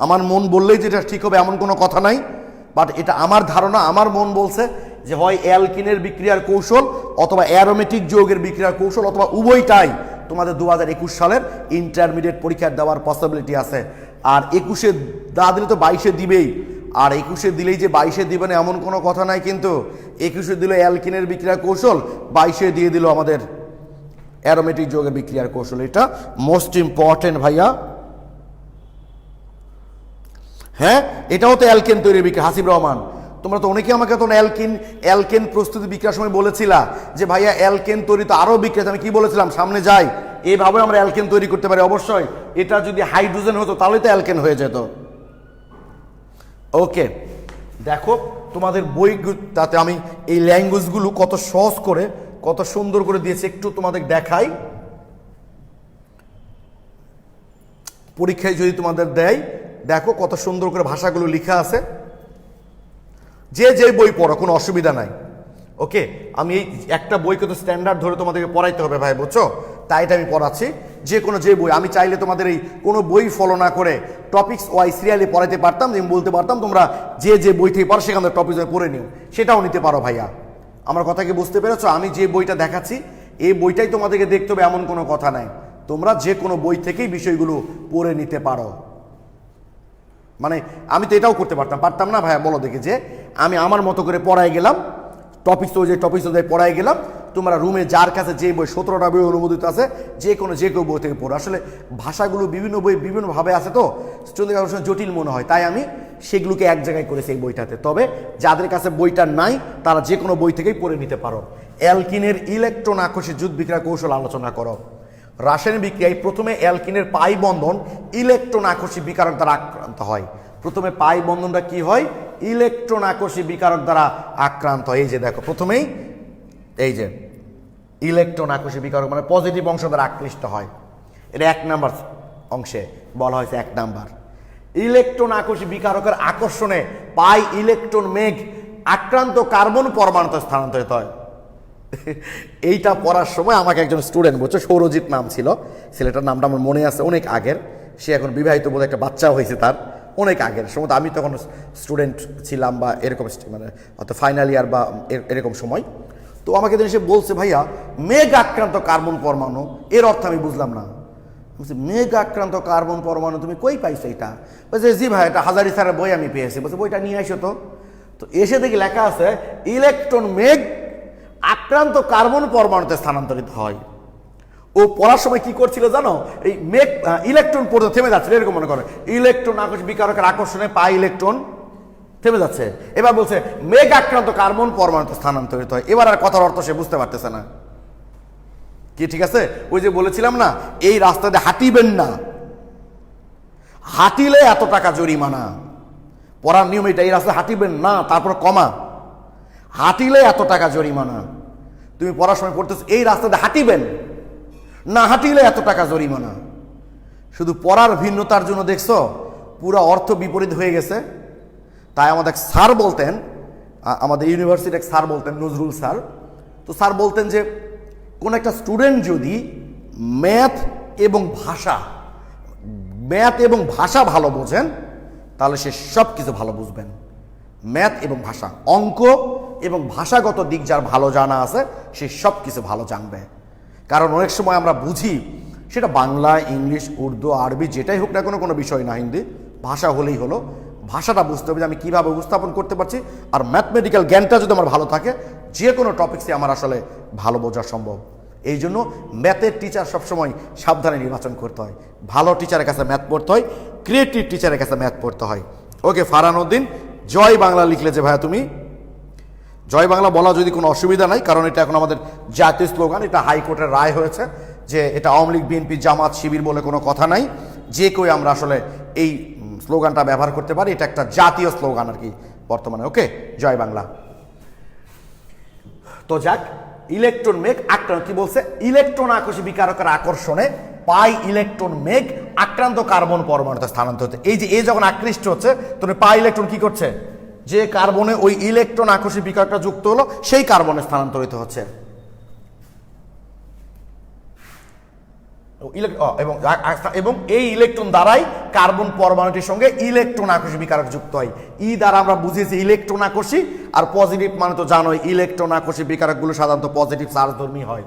আমার মন বললেই যেটা ঠিক হবে এমন কোনো কথা নাই, বাট এটা আমার ধারণা, আমার মন বলছে যে হয় অ্যালকিনের বিক্রিয়ার কৌশল অথবা অ্যারোমেটিক যৌগের বিক্রিয়ার কৌশল, অথবা উভয়টাই তোমাদের 2021 সালের ইন্টারমিডিয়েট পরীক্ষার দেওয়ার পসিবিলিটি আছে। আর 21-এ না দিলে তো 22-এ দিবেই, আর 21-এ দিলেই যে 22-এ দিবে না এমন কোনো কথা নাই, কিন্তু 21-এ দিল অ্যালকিনের বিক্রিয়ার কৌশল, 22-এ দিয়ে দিল আমাদের অ্যারোমেটিক যৌগের বিক্রিয়ার কৌশল। এটা মোস্ট ইম্পর্টেন্ট ভাইয়া। হ্যাঁ, এটাও তো অ্যালকেন তৈরি বিক্রিয়া। হাসিব রহমান, তোমরা তো অনেকে আমাকে তো অ্যালকেন প্রস্তুতি বিক্রিয়ার সময় বলেছিলা যে ভাইয়া অ্যালকেন তৈরি তো আরও বিক্রিয়া, আমি কি বলেছিলাম? সামনে যাই, এইভাবে আমরা অ্যালকেন তৈরি করতে পারি। অবশ্যই এটা যদি হাইড্রোজেন হতো তাহলে তো অ্যালকেন হয়ে যেত। ওকে, দেখো তোমাদের বই, তাতে আমি এই ল্যাঙ্গুয়েজগুলো কত সহজ করে, কত সুন্দর করে দিয়েছি, একটু তোমাদের দেখাই। পরীক্ষায় যদি তোমাদের দেয়, দেখো কত সুন্দর করে ভাষাগুলো লেখা আছে। যে যে বই পড়ো কোনো অসুবিধা নাই। ওকে, আমি এই একটা বইকে তো স্ট্যান্ডার্ড ধরে তোমাদেরকে পড়াইতে হবে ভাই, বুঝছো? তাই এটা আমি পড়াচ্ছি। যে কোনো যে বই, আমি চাইলে তোমাদের এই কোনো বই ফলো না করে টপিক্স ওয়াই সিরিয়ালি পড়াইতে পারতাম, যে আমি বলতে পারতাম তোমরা যে যে বই থেকে পারো সেখান থেকে টপিক্স পড়ে নিও, সেটাও নিতে পারো ভাইয়া। আমার কথা কি বুঝতে পেরেছো? আমি যে বইটা দেখাচ্ছি এই বইটাই তোমাদেরকে দেখতে হবে এমন কোনো কথা নাই, তোমরা যে কোনো বই থেকেই বিষয়গুলো পড়ে নিতে পারো। মানে আমি তো এটাও করতে পারতাম না ভাইয়া, বলো দেখি, যে আমি আমার মতো করে পড়াই গেলাম, টপিক্স অনুযায়ী পড়াই গেলাম, তোমরা রুমে যার কাছে যে বই 17টা বই অনুমোদিত আছে, যে কেউ বই থেকে পড়ো। আসলে ভাষাগুলো বিভিন্ন বই বিভিন্নভাবে আছে, তো জটিল মনে হয়, তাই আমি সেগুলোকে এক জায়গায় করেছি এই বইটাতে। তবে যাদের কাছে বইটা নাই তারা যে কোনো বই থেকেই পড়ে নিতে পারো। অ্যালকিনের ইলেকট্রন আকর্ষী যুদ্ধ বিক্রিয়া কৌশল আলোচনা করো। রাসায়নিক বিক্রিয়ায় প্রথমে অ্যালকিনের পাই বন্ধন ইলেকট্রন আকর্ষী বিকারক দ্বারা আক্রান্ত হয়। প্রথমে পাই বন্ধনটা কি হয়? ইলেকট্রন আকর্ষী বিকারক দ্বারা আক্রান্ত হয়। এই যে দেখো, প্রথমেই এই যে ইলেকট্রন আকর্ষী বিকারক মানে পজিটিভ অংশ দ্বারা আকৃষ্ট হয়, এটা 1 নাম্বার অংশে বলা হয়েছে। 1 নাম্বার ইলেকট্রন আকর্ষী বিকারকের আকর্ষণে পাই ইলেকট্রন মেঘ আক্রান্ত কার্বন পরমাণুতে স্থানান্তরিত হয়। এইটা পড়ার সময় আমাকে একজন স্টুডেন্ট বলছে, সৌরজিৎ নাম ছিল, ছেলেটার নামটা আমার মনে আছে, অনেক আগের, সে এখন বিবাহিত, বোধ একটা বাচ্চা হয়েছে তার, অনেক আগের সময়, আমি তখন স্টুডেন্ট ছিলাম বা এরকম, মানে হয়তো ফাইনাল ইয়ার বা এরকম সময়। তো আমাকে সে বলছে, ভাইয়া মেঘ আক্রান্ত কার্বন পরমাণু, এর অর্থ আমি বুঝলাম না। বলছি মেঘ আক্রান্ত কার্বন পরমাণু তুমি কই পাইছো এটা? বলছে জি ভাই, এটা হাজারি স্যারের বই আমি পেয়েছি। বলছে বইটা নিয়ে আসো তো। তো এসে দেখি লেখা আছে ইলেকট্রন মেঘ আক্রান্ত কার্বন পরমাণুতে স্থানান্তরিত হয়। ও পড়ার সময় কি করছিল জানো? এই মেঘ ইলেকট্রন পড়তে থেমে যাচ্ছে, এরকম মনে করে ইলেকট্রন আকর্ষণ বিকারকের আকর্ষণে পাই ইলেকট্রন থেমে যাচ্ছে। এবার বলছে মেঘ আক্রান্ত কার্বন পরমাণুতে স্থানান্তরিত হয়। এবার আর কথার অর্থ সে বুঝতে পারতেছে না, কি ঠিক আছে? ওই যে বলেছিলাম না, এই রাস্তাতে হাঁটিবেন না, হাঁটিলে এত টাকা জরিমানা। পড়ার নিয়ম এটা, এই রাস্তায় হাঁটিবেন না, তারপর কমা, হাঁটিলে এত টাকা জরিমানা। তুমি পড়ার সময় পড়তেছো এই রাস্তাতে হাঁটিবেন না, হাঁটিলে এত টাকা জরিমানা। শুধু পড়ার ভিন্নতার জন্য দেখছো পুরো অর্থ বিপরীত হয়ে গেছে। তাই আমাদের স্যার বলতেন, আমাদের ইউনিভার্সিটির এক স্যার বলতেন, নজরুল স্যার, তো স্যার বলতেন যে কোন একটা স্টুডেন্ট যদি ম্যাথ এবং ভাষা ভালো বোঝেন তাহলে সে সব কিছু ভালো বুঝবেন। ম্যাথ এবং ভাষা, অঙ্ক এবং ভাষাগত দিক যার ভালো জানা আছে সে সব কিছু ভালো জানবে। কারণ অনেক সময় আমরা বুঝি, সেটা বাংলা, ইংলিশ, উর্দু, আরবি যেটাই হোক না, কোনো বিষয় না, হিন্দি ভাষা হলেই হলো, ভাষাটা বুঝতে হবে যে আমি কীভাবে উপস্থাপন করতে পারছি। আর ম্যাথমেটিক্যাল জ্ঞানটা যদি আমার ভালো থাকে, যে কোনো টপিক্সে আমার আসলে ভালো বোঝা সম্ভব। এই জন্য ম্যাথের টিচার সবসময় সাবধানে নির্বাচন করতে হয়। ভালো টিচারের কাছে ম্যাথ পড়তে হয়, ক্রিয়েটিভ টিচারের কাছে ম্যাথ পড়তে হয়। ওকে, ফারহানুদ্দিন, জয় বাংলা লিখলে যে ভাইয়া তুমি, জয় বাংলা বলা যদি কোনো অসুবিধা নাই, কারণ এটা এখন আমাদের জাতীয় স্লোগান। এটা হাইকোর্টের রায় হয়েছে যে এটা আওয়ামী লীগ, বিএনপি, জামাত, শিবির বলে কোনো কথা নাই, যে কেউ আমরা আসলে এই স্লোগানটা ব্যবহার করতে পারি। এটা একটা জাতীয় স্লোগান আর কি বর্তমানে। ওকে, জয় বাংলা। তো যাক, ইলেকট্রন মেঘ আক্রান্ত, কি বলছে? ইলেকট্রন আকর্ষী বিকারকের আকর্ষণে পাই ইলেকট্রন মেঘ আক্রান্ত কার্বন পরমাণুতে স্থানান্তর হচ্ছে। এই যে এ যখন আকৃষ্ট হচ্ছে, তখন পাই ইলেকট্রন কি করছে? যে কার্বনে ওই ইলেকট্রন আকর্ষী বিকারকটা যুক্ত হলো, সেই কার্বনে স্থানান্তরিত হচ্ছে। এবং এই ইলেকট্রন দ্বারাই কার্বন পরমাণুটির সঙ্গে ইলেকট্রন আকর্ষী বিকারক যুক্ত হয়। ই দ্বারা আমরা বুঝিয়েছি ইলেকট্রন আকর্ষী, আর পজিটিভ মানে তো জানোই ইলেকট্রন আকর্ষী বিকারকগুলো সাধারণত পজিটিভ চার্জধর্মী হয়।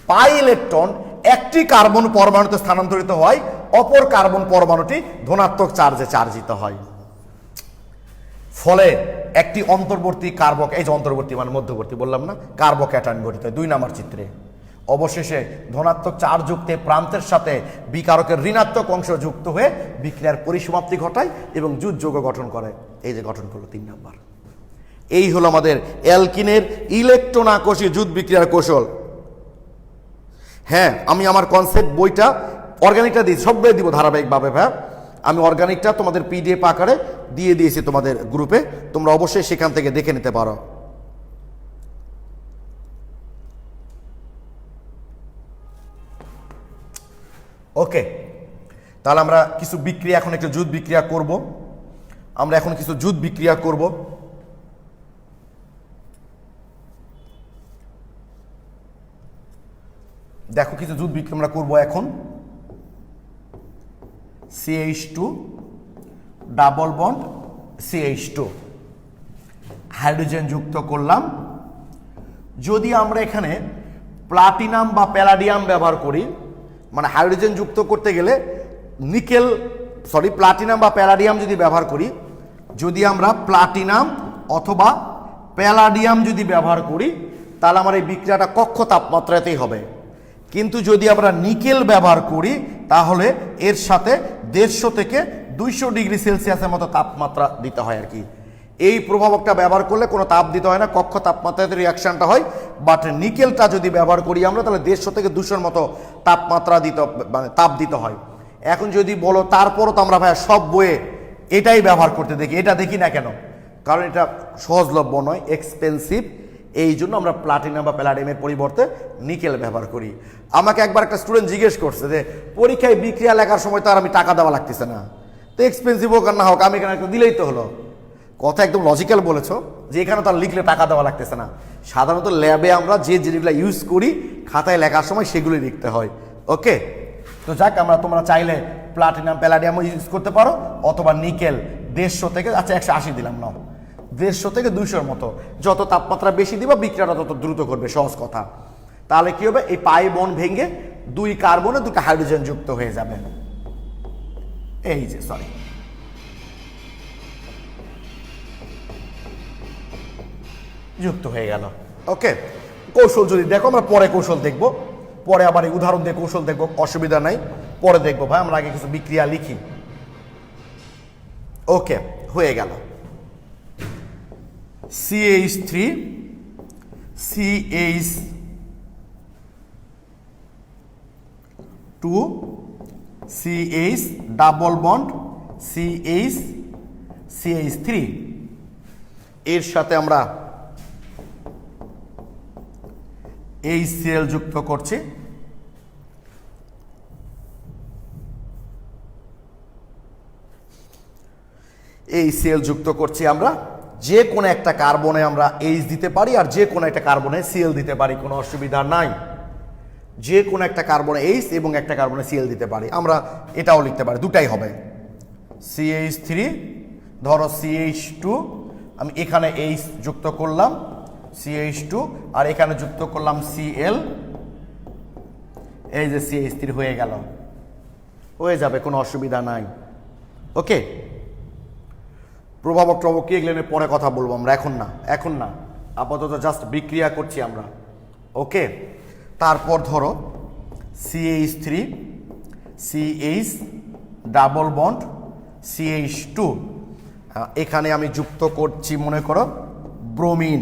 পাই ইলেকট্রন একটি কার্বন পরমাণুতে স্থানান্তরিত হয়, অপর কার্বন পরমাণুটি ধনাত্মক চার্জে চার্জিত হয়। ফলে একটি অন্তর্বর্তী কার্বক, এই যে অন্তর্বর্তী মানে মধ্যবর্তী বললাম না, কার্বোক্যাটায়ন গঠিত হয় 2 নম্বর চিত্রে। অবশেষে ধনাত্মক চার্জ যুক্ত প্রান্তের সাথে বিকারকের ঋণাত্মক অংশ যুক্ত হয়ে বিক্রিয়ার পরিসমাপ্তি ঘটায় এবং জুট যৌগ গঠন করে। এই যে গঠন করলো 3 নম্বর। এই হলো আমাদের অ্যালকিনের ইলেকট্রন আকর্ষী জুট বিক্রিয়ার কৌশল। হ্যাঁ, আমি আমার কনসেপ্ট বইটা, অর্গানিকটা দিই, সব বই দিব ধারাবাহিকভাবে। ভাই, আমি অর্গানিকটা তোমাদের পিডিএফ আকারে দিয়ে দিয়েছি তোমাদের গ্রুপে, তোমরা অবশ্যই সেখান থেকে দেখে নিতে পারো। ওকে, তাহলে আমরা কিছু বিক্রিয়া, এখন একটু জুট বিক্রিয়া করব। আমরা এখন কিছু জুট বিক্রিয়া করব। দেখো, কিছু জুট বিক্রিয়া আমরা করব এখন। CH2 double bond CH2 hydrogen যুক্ত করলাম। যদি আমরা এখানে প্লাটিনাম বা প্যালাডিয়াম ব্যবহার করি, মানে হাইড্রোজেন যুক্ত করতে গেলে প্লাটিনাম বা প্যালাডিয়াম যদি ব্যবহার করি, যদি আমরা প্লাটিনাম অথবা প্যালাডিয়াম যদি ব্যবহার করি, তাহলে আমার এই বিক্রিয়াটা কক্ষ তাপমাত্রাতেই হবে। কিন্তু যদি আমরা নিকেল ব্যবহার করি, তাহলে এর সাথে 150 থেকে 200 ডিগ্রি সেলসিয়াসের মতো তাপমাত্রা দিতে হয় আর কি। এই প্রভাবকটা ব্যবহার করলে কোনো তাপ দিতে হয় না, কক্ষ তাপমাত্রাতে রিয়াকশনটা হয়। বাট নিকেলটা যদি ব্যবহার করি আমরা, তাহলে 150 থেকে 200 মতো তাপমাত্রা মানে তাপ দিতে হয়। এখন যদি বলো তারপরও তো আমরা ভাইয়া সব বইয়ে এটাই ব্যবহার করতে দেখি, এটা দেখি না কেন? কারণ এটা সহজলভ্য নয়, এক্সপেন্সিভ। এই জন্য আমরা প্লাটিনাম বা প্যালাডিয়ামের পরিবর্তে নিকেল ব্যবহার করি। আমাকে একবার একটা স্টুডেন্ট জিজ্ঞেস করছে যে পরীক্ষায় বিক্রিয়া লেখার সময় তো আর আমি টাকা দেওয়া লাগতেছে না, তো এক্সপেন্সিভ হোক আর না হোক আমি এখানে একটু দিলেই তো হলো। কথা একদম লজিক্যাল বলেছো যে এখানে তো আর লিখলে টাকা দেওয়া লাগতেছে না। সাধারণত ল্যাবে আমরা যে জিনিসগুলো ইউজ করি খাতায় লেখার সময় সেগুলি লিখতে হয়। ওকে, তো যাক, তোমরা চাইলে প্লাটিনাম প্যালাডিয়ামও ইউজ করতে পারো, অথবা নিকেল 150 থেকে 180 দিলাম না, 150 থেকে 200 মতো। যত তাপমাত্রা বেশি দিবা বিক্রিয়াটা তত দ্রুত করবে, সহজ কথা। তাহলে কি হবে? এই পাই বন্ড ভেঙে 2 কার্বনে 2টা হাইড্রোজেন যুক্ত হয়ে যাবে। এই যে যুক্ত হয়ে গেল। ওকে, কৌশল যদি দেখো, আমরা পরে কৌশল দেখব, পরে আবার এই উদাহরণ দিয়ে কৌশল দেখব, অসুবিধা নাই, পরে দেখবো ভাই। আমরা আগে কিছু বিক্রিয়া লিখি। ওকে, হয়ে গেল। CH3 CH two CH double bond CH CH3 এর সাথে আমরা HCl যুক্ত করছি। HCl যুক্ত করছি আমরা, যে কোনো একটা কার্বনে আমরা H দিতে পারি আর যে কোনো একটা কার্বনে Cl দিতে পারি, কোনো অসুবিধা নাই। যে কোনো একটা কার্বনে H এবং একটা কার্বনে Cl দিতে পারি, আমরা এটাও লিখতে পারি, দুটাই হবে। CH3 ধরো CH2, আমি এখানে H যুক্ত করলাম CH2 আর এখানে যুক্ত করলাম Cl, এই যে CH3 হয়ে গেল, হয়ে যাবে, কোনো অসুবিধা নাই। ওকে, প্রভাবক টভাবক কি এগুলো নিয়ে পরে কথা বলবো আমরা, এখন না, আপাতত জাস্ট বিক্রিয়া করছি আমরা। ওকে, তারপর ধরো CH3 CH double bond CH2, এখানে আমি যুক্ত করছি মনে করো ব্রোমিন,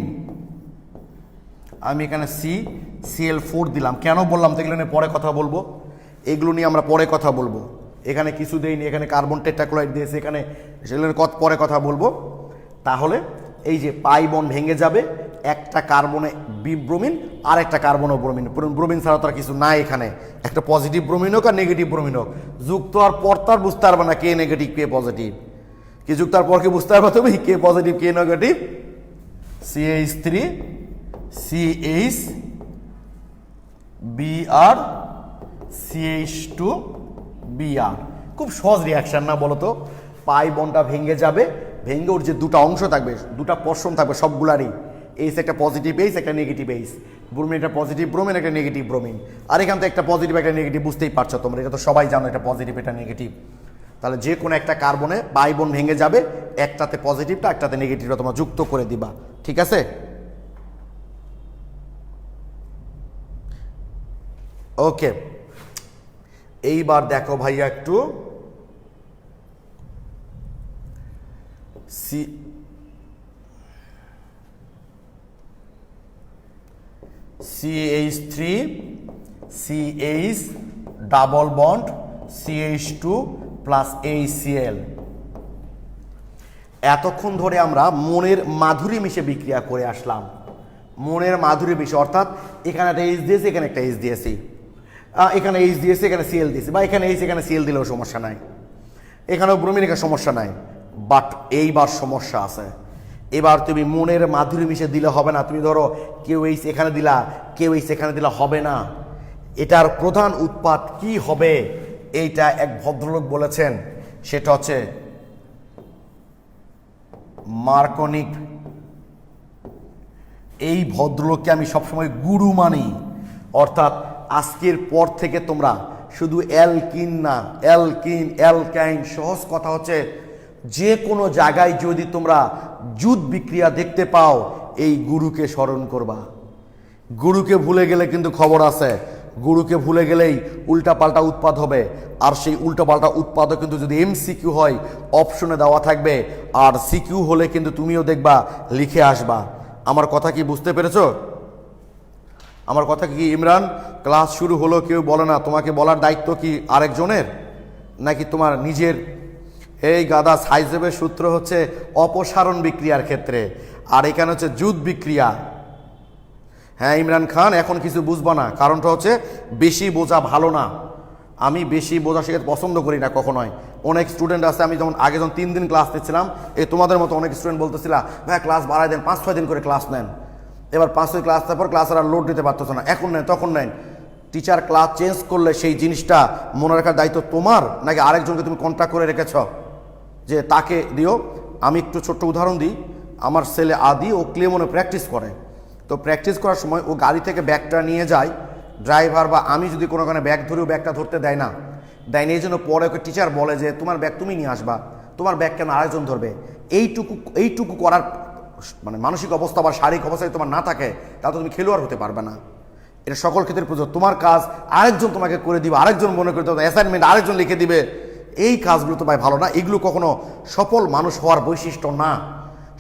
আমি এখানে CCl4 দিলাম। কেন বললাম তো এগুলো নিয়ে পরে কথা বলবো, এগুলো নিয়ে আমরা পরে কথা বলবো। এখানে কিছু দেইনি, এখানে কার্বন টেট্রাক্লোরাইড দিয়েছে, এখানে সেগুলো পরে কথা বলবো। তাহলে এই যে পাই বন্ড ভেঙে যাবে, একটা কার্বনে ব্রোমিন আর একটা কার্বনও ব্রোমিন, ব্রোমিন ছাড়া তো আর কিছু নাই এখানে, একটা পজিটিভ ব্রোমিন হোক আর নেগেটিভ ব্রোমিন হোক, যুক্ত আর পর তো আর বুঝতে পারবে না কে নেগেটিভ কে পজিটিভ, কি যুক্ত আর পর কি বুঝতে পারবে তুমি কে পজিটিভ কে negative. CH3 CH Br CH2 Br, খুব সহজ রিয়াকশন না বলো তো? পাই বন্ডটা ভেঙে যাবে, ভেঙে ওর যে দুটো অংশ থাকবে, দুটা পোর্শন থাকবে সবগুলারই, এইচ একটা পজিটিভ এইচ একটা নেগেটিভ এইচ, ব্রোমিন একটা পজিটিভ ব্রোমিন একটা নেগেটিভ ব্রোমিন, আর এখান থেকে একটা পজিটিভ একটা নেগেটিভ, বুঝতেই পারছো তোমরা, এটা তো সবাই জানো এটা পজিটিভ এটা নেগেটিভ। তাহলে যে কোনো একটা কার্বনে পাই বন্ড ভেঙে যাবে, একটাতে পজিটিভটা একটাতে নেগেটিভটা তোমরা যুক্ত করে দিবা, ঠিক আছে? ওকে, এইবার দেখো ভাইয়া একটু CH3 CH double bond CH2 plus HCl। এতক্ষণ ধরে আমরা মনের মাধুরী মিশে বিক্রিয়া করে আসলাম, মনের মাধুরী মিশে, অর্থাৎ এখানে একটা H দিয়েছি এখানে একটা H দিয়েছি, এখানে H দিয়েছি এখানে Cl দিয়েছি, বা এখানে H এখানে Cl দিলেও সমস্যা নাই, এখানেও ব্রোমিন এখানে সমস্যা নাই। বাট এইবার সমস্যা আছে, এবার তুমি মনের মাধুরী মিশে দিলে হবে না। তুমি ধরো কেউ H এখানে দিলা কেউ H এখানে দিলা, হবে না। এটার প্রধান উৎপাদ কি হবে এইটা এক ভদ্রলোক বলেছেন, সেটা হচ্ছে মার্কনিক। এই ভদ্রলোককে আমি সবসময় গুরু মানি, অর্থাৎ আজকের পর থেকে তোমরা শুধু অ্যালকিন না, অ্যালকিন অ্যালকাইন, সহজ কথা হচ্ছে যে কোনো জায়গায় যদি তোমরা জুট বিক্রিয়া দেখতে পাও এই গুরুকে স্মরণ করবা। গুরুকে ভুলে গেলে কিন্তু খবর আছে, গুরুকে ভুলে গেলেই উল্টাপাল্টা উৎপাদ হবে, আর সেই উল্টাপাল্টা উৎপাদও কিন্তু যদি MCQ হয় অপশনে দেওয়া থাকবে, আর CQ হলে কিন্তু তুমিও দেখবা লিখে আসবা। আমার কথা কি বুঝতে পেরেছো? আমার কথা কি ইমরান? ক্লাস শুরু হলো কেউ বলে না, তোমাকে বলার দায়িত্ব কি আরেকজনের নাকি তোমার নিজের? এই গাদা সাইজেবের সূত্র হচ্ছে অপসারণ বিক্রিয়ার ক্ষেত্রে, আর এখানে হচ্ছে জুট বিক্রিয়া। হ্যাঁ ইমরান খান, এখন কিছু বুঝবা না, কারণটা হচ্ছে বেশি বোঝা ভালো না। আমি বেশি বোঝা শেখাতে পছন্দ করি না কখনোই। অনেক স্টুডেন্ট আছে, আমি যেমন আগে যখন 3 দিন ক্লাস নিচ্ছিলাম, এই তোমাদের মতো অনেক স্টুডেন্ট বলতেছিলাম ভাই ক্লাস বাড়াই দেন, 5-6 দিন করে ক্লাস নেন। এবার 5-6 ক্লাস তারপর ক্লাস আর লোড দিতে পারতেছ না, এখন নেন তখন নেন। টিচার ক্লাস চেঞ্জ করলে সেই জিনিসটা মনে রাখার দায়িত্ব তোমার, নাকি আরেকজনকে তুমি কন্ট্যাক্ট করে রেখেছ যে তাকে দিও? আমি একটু ছোট্ট উদাহরণ দিই। আমার ছেলে আদি, ও ক্লেমনে প্র্যাকটিস করে, তো প্র্যাকটিস করার সময় ও গাড়ি থেকে ব্যাগটা নিয়ে যায়, ড্রাইভার বা আমি যদি কোনো কারণে ব্যাগ ধরেও ব্যাগটা ধরতে দেয় না, এই জন্য পরে ওকে টিচার বলে যে তোমার ব্যাগ তুমি নিয়ে আসবা, তোমার ব্যাগ কেন আরেকজন ধরবে? এইটুকু করার মানে মানসিক অবস্থা বা শারীরিক অবস্থায় তোমার না থাকে, তাহলে তো তুমি খেলোয়াড় হতে পারবে না। এটা সকল ক্ষেত্রে প্রযোজ্য। তোমার কাজ আরেকজন তোমাকে করে দিবে, আরেকজন মনে করে দেবে, অ্যাসাইনমেন্ট আরেকজন লিখে দিবে, এই কাজগুলো তো ভাই ভালো না। এগুলো কখনো সফল মানুষ হওয়ার বৈশিষ্ট্য না।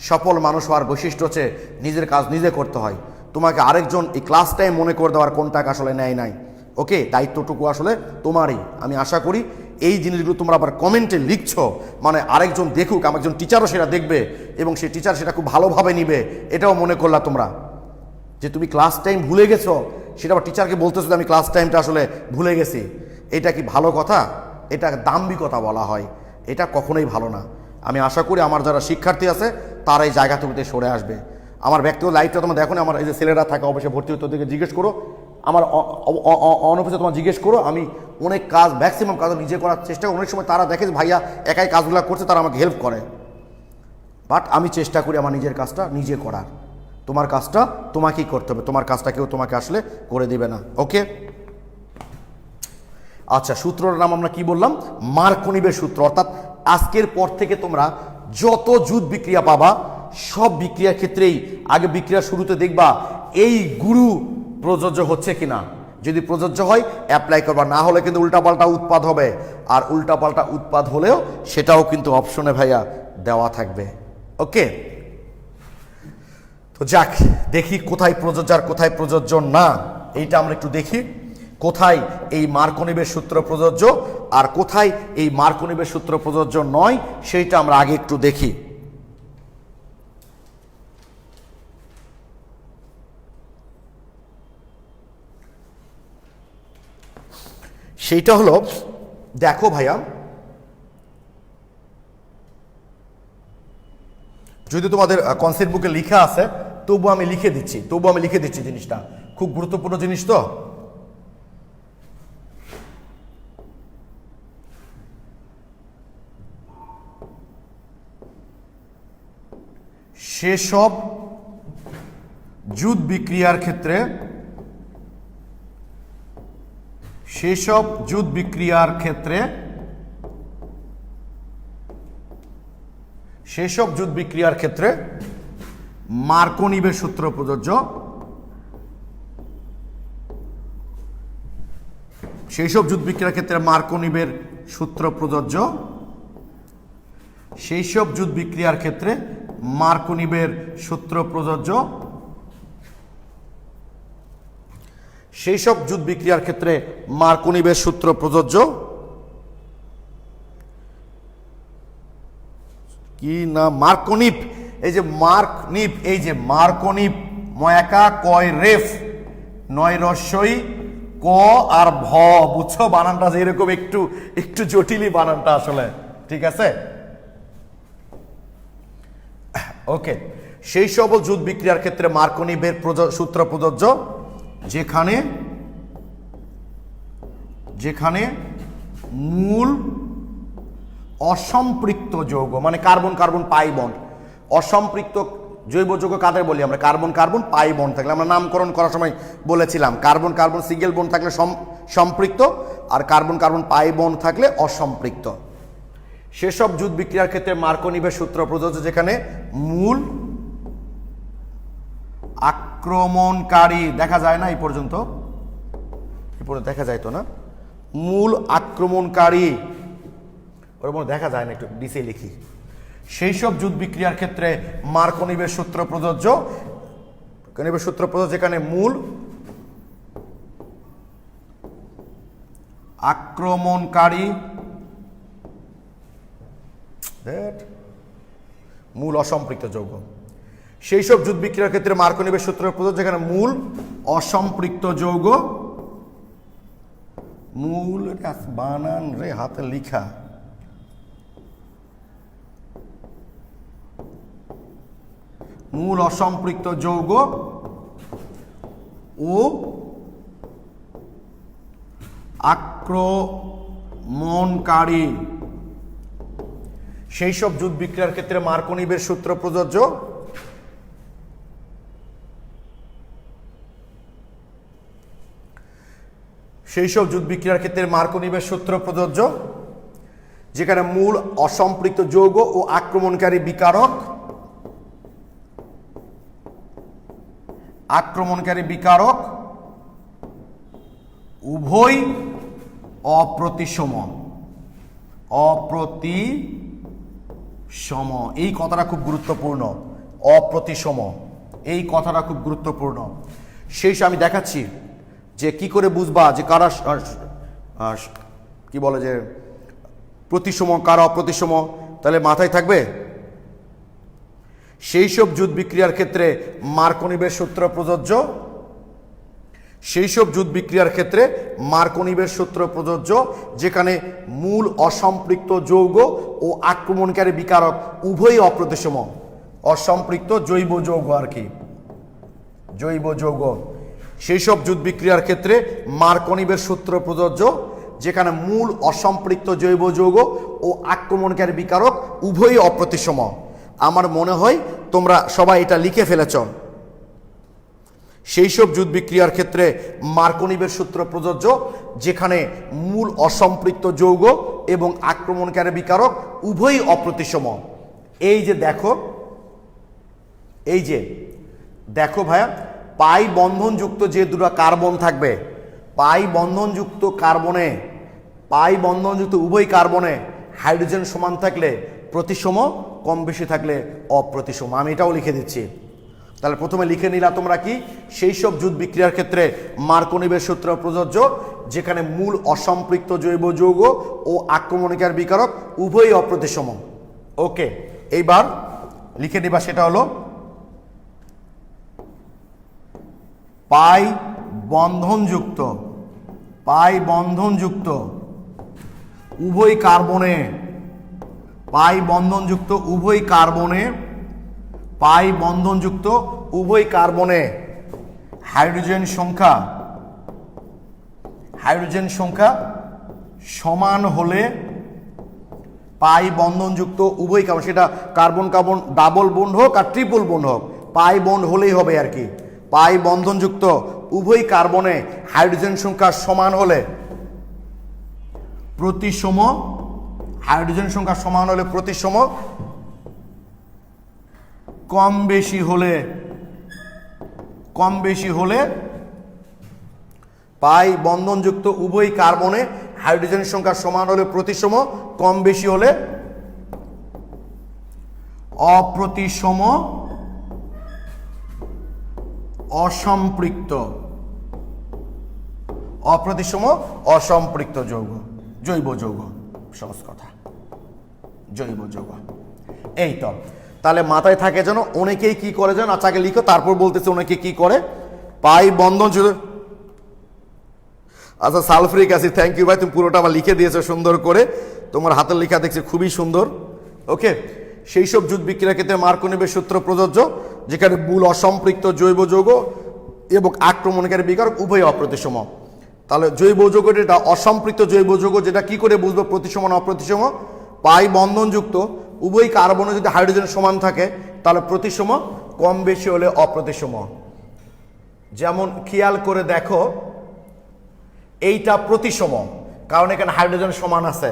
সফল মানুষ হওয়ার বৈশিষ্ট্য হচ্ছে নিজের কাজ নিজে করতে হয়। তোমাকে আরেকজন এই ক্লাস টাইম মনে করে দেওয়ার কোনটাকে আসলে নেয় নাই, ওকে, দায়িত্বটুকু আসলে তোমারই। আমি আশা করি এই জিনিসগুলো তোমরা আবার কমেন্টে লিখছো, মানে আরেকজন দেখুক, আমার একজন টিচারও সেটা দেখবে এবং সেই টিচার সেটা খুব ভালোভাবে নিবে, এটাও মনে করলা তোমরা। যে তুমি ক্লাস টাইম ভুলে গেছো, সেটা আবার টিচারকে বলতেছো যে আমি ক্লাস টাইমটা আসলে ভুলে গেছি। এটা কি ভালো কথা? এটা দাম্ভিকতা বলা হয়, এটা কখনোই ভালো না। আমি আশা করি আমার যারা শিক্ষার্থী আছে তারা এই জায়গা থেকে সরে আসবে। আমার ব্যক্তিগত লাইফটা তোমরা দেখো না, আমার এই যে ছেলেরা থাকে অবশ্যই ভর্তি হতে ওদেরকে জিজ্ঞেস করো, আমার অনঅফিসে তোমার জিজ্ঞেস করো, আমি অনেক কাজ ম্যাক্সিমাম কাজ নিজে করার চেষ্টা করি। অনেক সময় তারা দেখে যে ভাইয়া একাই কাজগুলো করছে, তারা আমাকে হেল্প করে, বাট আমি চেষ্টা করি আমার নিজের কাজটা নিজে করার। তোমার কাজটা তোমাকেই করতে হবে, তোমার কাজটা কেউ তোমাকে আসলে করে দিবে না। ওকে, আচ্ছা, সূত্রটার নাম আমরা কি বললাম? মার্কোনিভের সূত্র। অর্থাৎ আজকের পর থেকে তোমরা যত জুট বিক্রিয়া পাবা, সব বিক্রিয়ার ক্ষেত্রেই আগে বিক্রিয়ার শুরুতে দেখবা এই গুরু প্রযোজ্য হচ্ছে কিনা। যদি প্রযোজ্য হয় অ্যাপ্লাই করবা, না হলে কিন্তু উল্টাপাল্টা উৎপাদ হবে। আর উল্টাপাল্টা উৎপাদ হলেও সেটাও কিন্তু অপশনে ভাইয়া দেওয়া থাকবে। ওকে, তো যাক, দেখি কোথায় প্রযোজ্য আর কোথায় প্রযোজ্য না, এইটা আমরা একটু দেখি। কোথায় এই মার্কোনিভের সূত্র প্রযোজ্য আর কোথায় এই মার্কোনিভের সূত্র প্রযোজ্য নয়, সেইটা আমরা আগে একটু দেখি। সেইটা হলো, দেখো ভাইয়া, যদি তোমাদের কনসেপ্ট বুকে লেখা আছে তবু আমি লিখে দিচ্ছি, জিনিসটা খুব গুরুত্বপূর্ণ জিনিস। তো সেসব জুট বিক্রিয়ার ক্ষেত্রে মার্কোনিভের সূত্র প্রযোজ্য। সেইসব জুট বিক্রিয়ার ক্ষেত্রে মার্কোনিভের সূত্র প্রযোজ্য। সেইসব জুট বিক্রিয়ার ক্ষেত্রে মার্কোনিভের সূত্র প্রযোজ্য। সেইসব জুট বিক্রিয়ার ক্ষেত্রে মার্কোনিভের সূত্র প্রযোজ্য। কি না, মার্কোনিভ, এই যে মার্কনিভ, এই যে মার্কোনিভ, ময়াকা কয় রেফ, নয় রস্যই ক আর ভ, বুঝছো বানানটা যে এরকম একটু একটু জটিলই বানানটা আসলে, ঠিক আছে? ওকে, সেই সব জুট বিক্রিয়ার ক্ষেত্রে মার্কোনিভের সূত্র প্রযোজ্য যেখানে মূল অসম্পৃক্ত যৌগ, মানে কার্বন কার্বন পাই বন্ড, অসম্পৃক্ত জৈব যৌগ কাদের বলি আমরা? কার্বন কার্বন পাই বন্ড থাকলে, আমরা নামকরণ করার সময় বলেছিলাম কার্বন কার্বন সিঙ্গেল বন্ড থাকলে সম্পৃক্ত, আর কার্বন কার্বন পাই বন্ড থাকলে অসম্পৃক্ত। সেসব জুট বিক্রিয়ার ক্ষেত্রে মার্কোনিভের সূত্র প্রযোজ্য যেখানে মূল আক্রমণকারী, দেখা যায় না এই পর্যন্ত, দেখা যায় তো না, মূল আক্রমণকারী, ওর মধ্যে দেখা যায় না, একটু নিচে লিখি। সেই সব জুট বিক্রিয়ার ক্ষেত্রে মার্কোনিভের সূত্র প্রযোজ্য, যেখানে মূল আক্রমণকারী মূল অসম্পৃক্ত যৌগ। সেই সব জুট বিক্রিয়ার ক্ষেত্রে মার্কোনিভের সূত্র প্রযোজ্য যেখানে মূল অসম্পৃক্ত যৌগ, মূল বানান রে হাতে লিখা, মূল অসম্পৃক্ত যৌগ ও আক্রমণকারী। সেই সব জুট বিক্রিয়ার ক্ষেত্রে মার্কোনিভের সূত্র প্রযোজ্য যেখানে মূল অসম্পৃক্ত যৌগ ও আক্রমণকারী বিকারক উভয় অপ্রতিসম। এই কথাটা খুব গুরুত্বপূর্ণ, অপ্রতিসম, এই কথাটা খুব গুরুত্বপূর্ণ। সেই আমি দেখাচ্ছি, যে কি করে বুঝবা যে কারা কি বলে যে প্রতিসম কারা অপ্রতিসম, তাহলে মাথায় থাকবে সেই সব জুট বিক্রিয়ার ক্ষেত্রে মার্কোনিভের সূত্র প্রযোজ্য, সেই সব জুট বিক্রিয়ার ক্ষেত্রে মার্কোনিভের সূত্র প্রযোজ্য যেখানে মূল অসম্পৃক্ত যৌগ ও আক্রমণকারী বিকারক উভয়ই অপ্রতিসম। অসম্পৃক্ত জৈব যৌগ আর কি, জৈব যৌগ, সেই সব জুট বিক্রিয়ার ক্ষেত্রে মার্কোনিভের সূত্র প্রযোজ্য যেখানে মূল অসম্পৃক্ত জৈব যৌগ ও আক্রমণকারী বিকারক উভয়ই অপ্রতিসম। আমার মনে হয় তোমরা সবাই এটা লিখে ফেলেছ। সেই সব জুট বিক্রিয়ার ক্ষেত্রে মার্কোনিভের সূত্র প্রযোজ্য যেখানে মূল অসম্পৃক্ত যৌগ এবং আক্রমণকারী বিকারক উভয়ই অপ্রতিসম। এই যে দেখো, এই যে দেখো ভাইয়া, পাই বন্ধনযুক্ত যে দুটো কার্বন থাকবে, পাই বন্ধনযুক্ত কার্বনে, পাই বন্ধনযুক্ত উভয় কার্বনে হাইড্রোজেন সমান থাকলে প্রতিসম, কম বেশি থাকলে অপ্রতিসম। আমি এটাও লিখে দিচ্ছি। তাহলে প্রথমে লিখে নিলা তোমরা কি, সেই সব জুট বিক্রিয়ার ক্ষেত্রে মার্কোনিভের সূত্র প্রযোজ্য যেখানে মূল অসম্পৃক্ত জৈব যৌগ ও আক্রমণকারী বিকারক উভয়ই অপ্রতিসম। ওকে, এইবার লিখে নিবা, সেটা হলো পাই বন্ধনযুক্ত, পাই বন্ধনযুক্ত উভয় কার্বনে, পাই বন্ধনযুক্ত উভয় কার্বনে, পাই বন্ধনযুক্ত উভয় কার্বনে হাইড্রোজেন সংখ্যা, হাইড্রোজেন সংখ্যা সমান হলে, পাই বন্ধনযুক্ত উভয় কার্বন, সেটা কার্বন কার্বন ডাবল বন্ড হোক আর ট্রিপল বন্ড হোক, পাই বন্ড হলেই হবে আর কি। পাই বন্ধনযুক্ত উভয় কার্বনে হাইড্রোজেন সংখ্যা সমান হলে প্রতিসম, হাইড্রোজেন সংখ্যা সমান হলে প্রতিসম, কম বেশি হলে, কম বেশি হলে পাই বন্ধনযুক্ত উভয় কার্বনে হাইড্রোজেন সংখ্যা সমান হলে প্রতিসম, কম বেশি হলে অপ্রতিসম অসম্পৃক্ত, অপ্রতিসম অসম্পৃক্ত যৌগ, জৈব যৌগ, সহজ কথা, জৈব যৌগ। এই তো, তাহলে মাথায় থাকে যেন, অনেকেই কি করে যেন, আচ্ছা আগে লিখো তারপর বলতেছে অনেকে কি করে। পাই বন্ধন, আচ্ছা সালফ্রিক অ্যাসিড, থ্যাংক ইউ ভাই, তুমি পুরোটা আবার লিখে দিয়েছো সুন্দর করে, তোমার হাতের লেখা দেখছি খুবই সুন্দর। ওকে, সেই সব জুট বিক্রিয়ার ক্ষেত্রে মার্কোনিভের সূত্র প্রযোজ্য যেখানে মূল অসম্পৃক্ত জৈব যৌগ এবং আক্রমণকারী বিকারক উভয় অপ্রতিসম। তাহলে জৈব যৌগ, এটা অসম্পৃক্ত জৈব যৌগ, যেটা কি করে বুঝবো প্রতিসম না অপ্রতিসম? পাই বন্ধনযুক্ত উভয় কার্বনে যদি হাইড্রোজেন সমান থাকে তাহলে প্রতিসম, কম বেশি হলে অপ্রতিসম। যেমন খেয়াল করে দেখো, এইটা প্রতিসম কারণ এখানে হাইড্রোজেন সমান আছে।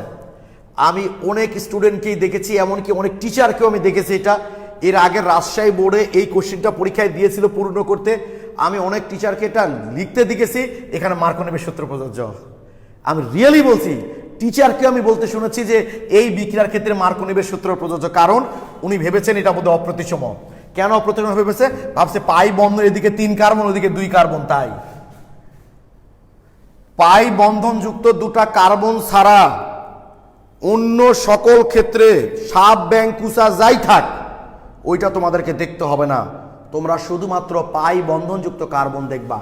আমি অনেক স্টুডেন্টকেই দেখেছি, এমনকি অনেক টিচারকেও আমি দেখেছি এটা। এর আগে রাজশাহী বোর্ডে এই কোশ্চেনটা পরীক্ষায় দিয়েছিল পূর্ণ করতে, আমি অনেক টিচারকে এটা লিখতে দেখেছি এখানে মার্কোনিভের সূত্র প্রযোজ্য। আমি রিয়েলি বলছি, টিচারকে আমি বলতে শুনেছি যে এই বিক্রিয়ার ক্ষেত্রে মার্কোনিভের সূত্র প্রযোজ্য, কারণ উনি ভেবেছেন এটা বোধহয় অপ্রতিসম। কেন অপ্রতিসম ভেবেছে? ভাবছে পাই বন্ধন এদিকে 3 কার্বন ওদিকে 2 কার্বন, তাই পাই বন্ধনযুক্ত দুটা কার্বন ছাড়া অন্য সকল ক্ষেত্রে সাপ ব্যাং কুচা যাই থাক ওইটা তোমাদেরকে দেখতে হবে না, তোমরা শুধুমাত্র পাই বন্ধনযুক্ত কার্বন দেখবা।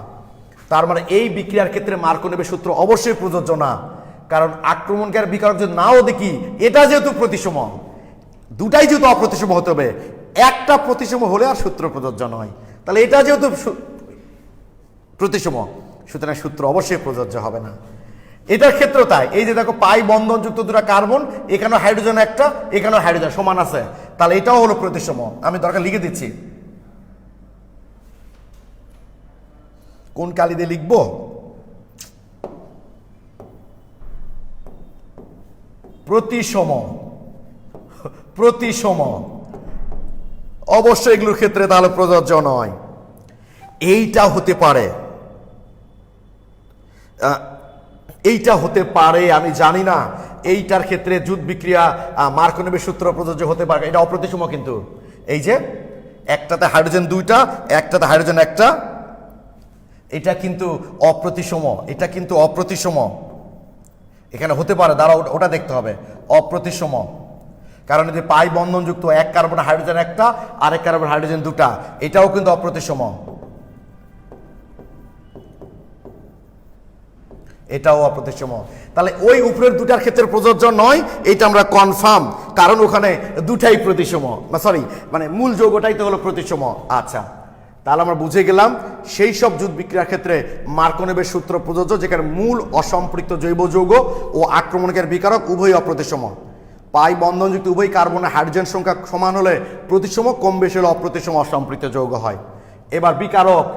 তার মানে এই বিক্রিয়ার ক্ষেত্রে মার্কোনিভের সূত্র অবশ্যই প্রযোজ্য না, কারণ আক্রমণকারী বিকারক যদি নাও দেখি, এটা যেহেতু প্রতিসম, দুটাই যেহেতু অপ্রতিসম হতে হবে, একটা প্রতিসম হলে আর সূত্র প্রযোজ্য নয়। তাহলে এটা যেহেতু প্রতিসম, সুতরাং সূত্র অবশ্যই প্রযোজ্য হবে না। এটার ক্ষেত্রে তাই, এই যে দেখো পাই বন্ধনযুক্ত দুটা কার্বন, এখানেও হাইড্রোজেন একটা, এখানেও হাইড্রোজেন সমান আছে, তাহলে এটাও হলো প্রতিসম। আমি দরকার লিখে দিচ্ছি, কোন কালি দিয়ে লিখবো? প্রতিসম, প্রতিসম অবশ্যই এগুলোর ক্ষেত্রে তাহলে প্রযোজ্য নয়। এইটা হতে পারে, এইটা হতে পারে, আমি জানি না। এইটার ক্ষেত্রে জুট বিক্রিয়া মার্কোনিভের সূত্র প্রযোজ্য হতে পারে, এটা অপ্রতিসম। কিন্তু এই যে একটাতে হাইড্রোজেন 2টা, একটাতে হাইড্রোজেন একটা, এটা কিন্তু অপ্রতিসম, এটা কিন্তু অপ্রতিসম। এখানে হতে পারে, দাঁড়া ওটা দেখতে হবে, অপ্রতিসম। কারণ এই যে পাই বন্ধনযুক্ত এক কার্বন হাইড্রোজেন একটা, আরেক কার্বন হাইড্রোজেন দুটা, এটাও কিন্তু অপ্রতিসম, এটাও অপ্রতিসম। তাহলে ওই উপরের দুটার ক্ষেত্রে প্রযোজ্য নয়, এটা আমরা কনফার্ম, কারণ ওখানে দুটাই প্রতিসম, সরি মানে মূল যৌগটাই তো হলো প্রতিসম। আচ্ছা, তাহলে আমরা বুঝে গেলাম সেই সব জুট বিক্রিয়ার ক্ষেত্রে মার্কোনিবের সূত্র প্রযোজ্য যেখানে মূল অসম্পৃক্ত জৈব যৌগ ও আক্রমণকারী বিকারক উভয় অপ্রতিসম। পাই বন্ধনযুক্ত উভয় কার্বনের হাইড্রোজেন সংখ্যা সমান হলে প্রতিসম, কম বেশি হলে অপ্রতিসম অসম্পৃক্ত যৌগ হয়। এবার বিকারক,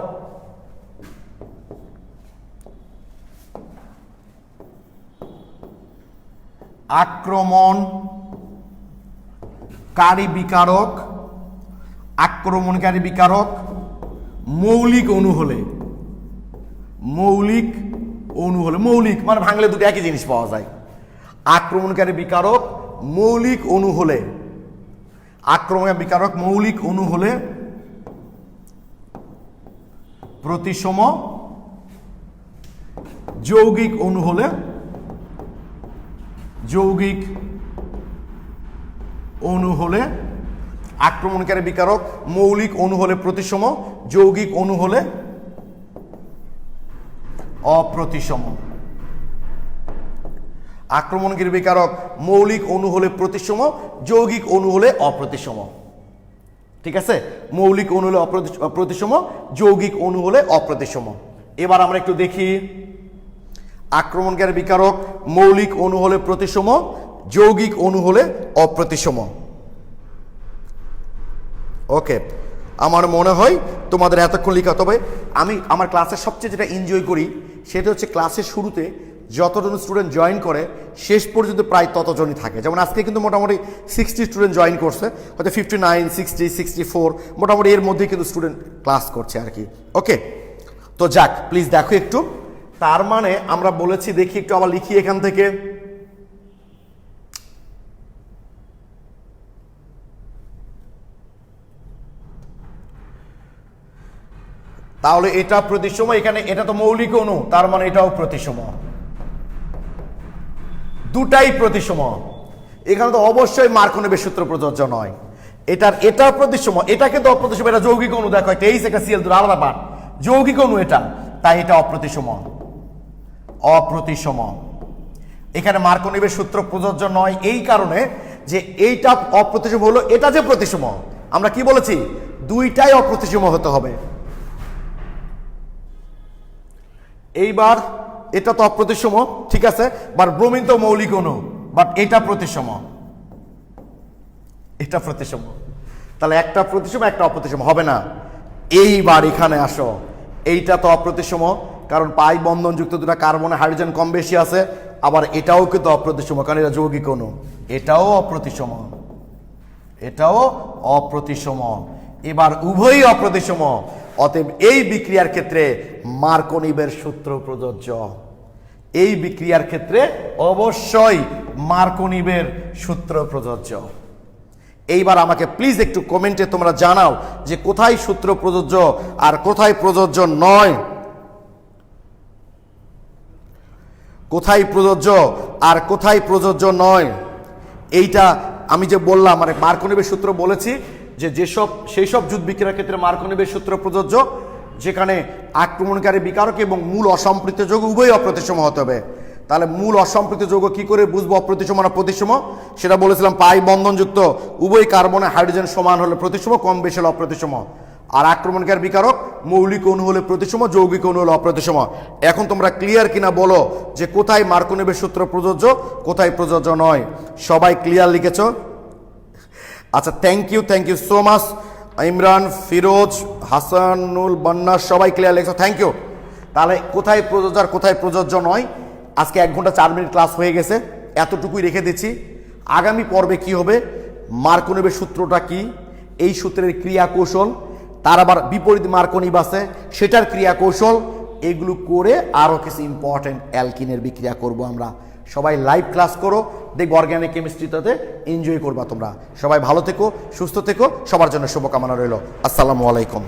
আক্রমণকারী বিকারক, আক্রমণকারী বিকারক মৌলিক অণু হলে, মৌলিক অণু হলে, মৌলিক মানে ভাঙলে দুটো একই জিনিস পাওয়া যায়। আক্রমণকারী বিকারক মৌলিক অণু হলে, আক্রমণকারী বিকারক মৌলিক অণু হলে প্রতিসম, যৌগিক অণু হলে, যৌগিক অণু হলে, আক্রমণকারী বিকারক মৌলিক অণু হলে প্রতিসম, যৌগিক অণু হলে অপ্রতিসম। আক্রমণকারী বিকারক মৌলিক অণু হলে প্রতিসম, যৌগিক অণু হলে অপ্রতিসম। ঠিক আছে, মৌলিক অণু হলে প্রতিসম, যৌগিক অণু হলে অপ্রতিসম। এবার আমরা একটু দেখি, আক্রমণকারী বিকারক মৌলিক অণু হলে প্রতিসম, যৌগিক অণু হলে অপ্রতিসম। ওকে, আমার মনে হয় তোমাদের এতক্ষণ লেখা, তবে আমি আমার ক্লাসের সবচেয়ে যেটা এনজয় করি সেটা হচ্ছে ক্লাসের শুরুতে যতজন স্টুডেন্ট জয়েন করে শেষ পর্যন্ত প্রায় ততজনই থাকে। যেমন আজকে কিন্তু মোটামুটি 60 স্টুডেন্ট জয়েন করছে, হয়তো 59, 60, 64 মোটামুটি এর মধ্যেই কিন্তু স্টুডেন্ট ক্লাস করছে আর কি। ওকে, তো যাক, প্লিজ দেখো একটু। তার মানে আমরা বলেছি, দেখি একটু আবার লিখি এখান থেকে, তাহলে এটা প্রতিসম, এখানে এটা তো মৌলিক অণু, তার মানে এটাও প্রতিসম, দুটাই প্রতিসম। এখানে তো অবশ্যই মার্কোনিবের সূত্র প্রযোজ্য নয়। এটা প্রতিসম, এটা কিন্তু অপ্রতিসম, এটা যৌগিক অণু। দেখো একটা এইচ একটা সিএল দুটো আলাদা পার্ট, যৌগিক অণু এটা, তাই এটা অপ্রতিসম, অপ্রতিসম। এখানে মার্কোনিবের সূত্র প্রযোজ্য নয় এই কারণে যে এইটা অপ্রতিসম হলো, এটা যে প্রতিসম, আমরা কি বলেছি, দুইটাই অপ্রতিসম হতে হবে। এইবার এটা তো অপ্রতিসম, ঠিক আছে, বাট ব্রোমিন তো মৌলিক অণু, বাট এটা প্রতিসম, এটা প্রতিসম। তাহলে একটা প্রতিসম একটা অপ্রতিসম হবে না। এইবার এখানে আসো, এইটা তো অপ্রতিসম, কারণ পাই বন্ধনযুক্ত দুটা কার্বনে হাইড্রোজেন কম বেশি আছে, আবার এটাও কিন্তু অপ্রতিসম, কারণ এটা যৌগিক অণু, এটাও অপ্রতিসম, এটাও অপ্রতিসম। এবার উভয়ই অপ্রতিসম, অতএব এই বিক্রিয়ার ক্ষেত্রে মার্কোনিবের সূত্র প্রযোজ্য। এই বিক্রিয়ার ক্ষেত্রে অবশ্যই মার্কোনিবের সূত্র প্রযোজ্য। এইবার আমাকে প্লিজ একটু কমেন্টে তোমরা জানাও যে কোথায় সূত্র প্রযোজ্য আর কোথায় প্রযোজ্য নয়, কোথায় প্রযোজ্য আর কোথায় প্রযোজ্য নয়। এইটা আমি যে বললাম, মানে মার্কোনিবের সূত্র বলেছি যে সেই সব জুট বিক্রিয়ার ক্ষেত্রে মার্কোনিবের সূত্র প্রযোজ্য যেখানে আক্রমণকারী বিকারক এবং মূল অসম্পৃক্ত যৌগ উভয় অপ্রতিসম হতে হবে। তাহলে মূল অসম্পৃক্ত যৌগ কি করে বুঝবো অপ্রতিসম না প্রতিসম, সেটা বলেছিলাম, পাই বন্ধনযুক্ত উভয় কার্বনে হাইড্রোজেন সমান হলে প্রতিসম, কম বেশি হলে অপ্রতিসম। আর আক্রমণকারী বিকারক মৌলিক অণু হলে প্রতিসম, যৌগিক অণু হলে অপ্রতিসম। এখন তোমরা ক্লিয়ার কিনা বলো যে কোথায় মার্কোনিবের সূত্র প্রযোজ্য, কোথায় প্রযোজ্য নয়। সবাই ক্লিয়ার লিখেছ? আচ্ছা, thank you so much. Imran, Firoz, Hasanul, Bonna, সবাই ক্লিয়ার লিখেছ, থ্যাংক ইউ। তাহলে কোথায় প্রযোজ্য আর কোথায় প্রযোজ্য নয়, আজকে 1 ঘন্টা 4 মিনিট ক্লাস হয়ে গেছে, এতটুকুই রেখে দিচ্ছি। আগামী পর্বে কি হবে, মার্কোনিবের সূত্রটা কি, এই সূত্রের ক্রিয়া কৌশল, তার আবার বিপরীত মার্কোনিব আছে সেটার ক্রিয়া কৌশল, এগুলো করে আরও কিছু ইম্পর্টেন্ট অ্যালকিনের বিক্রিয়া করব আমরা। সবাই লাইভ ক্লাস করো, দেখবো অর্গানিক কেমিস্ট্রিটাতে এনজয় করবা তোমরা। সবাই ভালো থেকো, সুস্থ থেকো, সবার জন্য শুভকামনা রইল। আসসালামু আলাইকুম।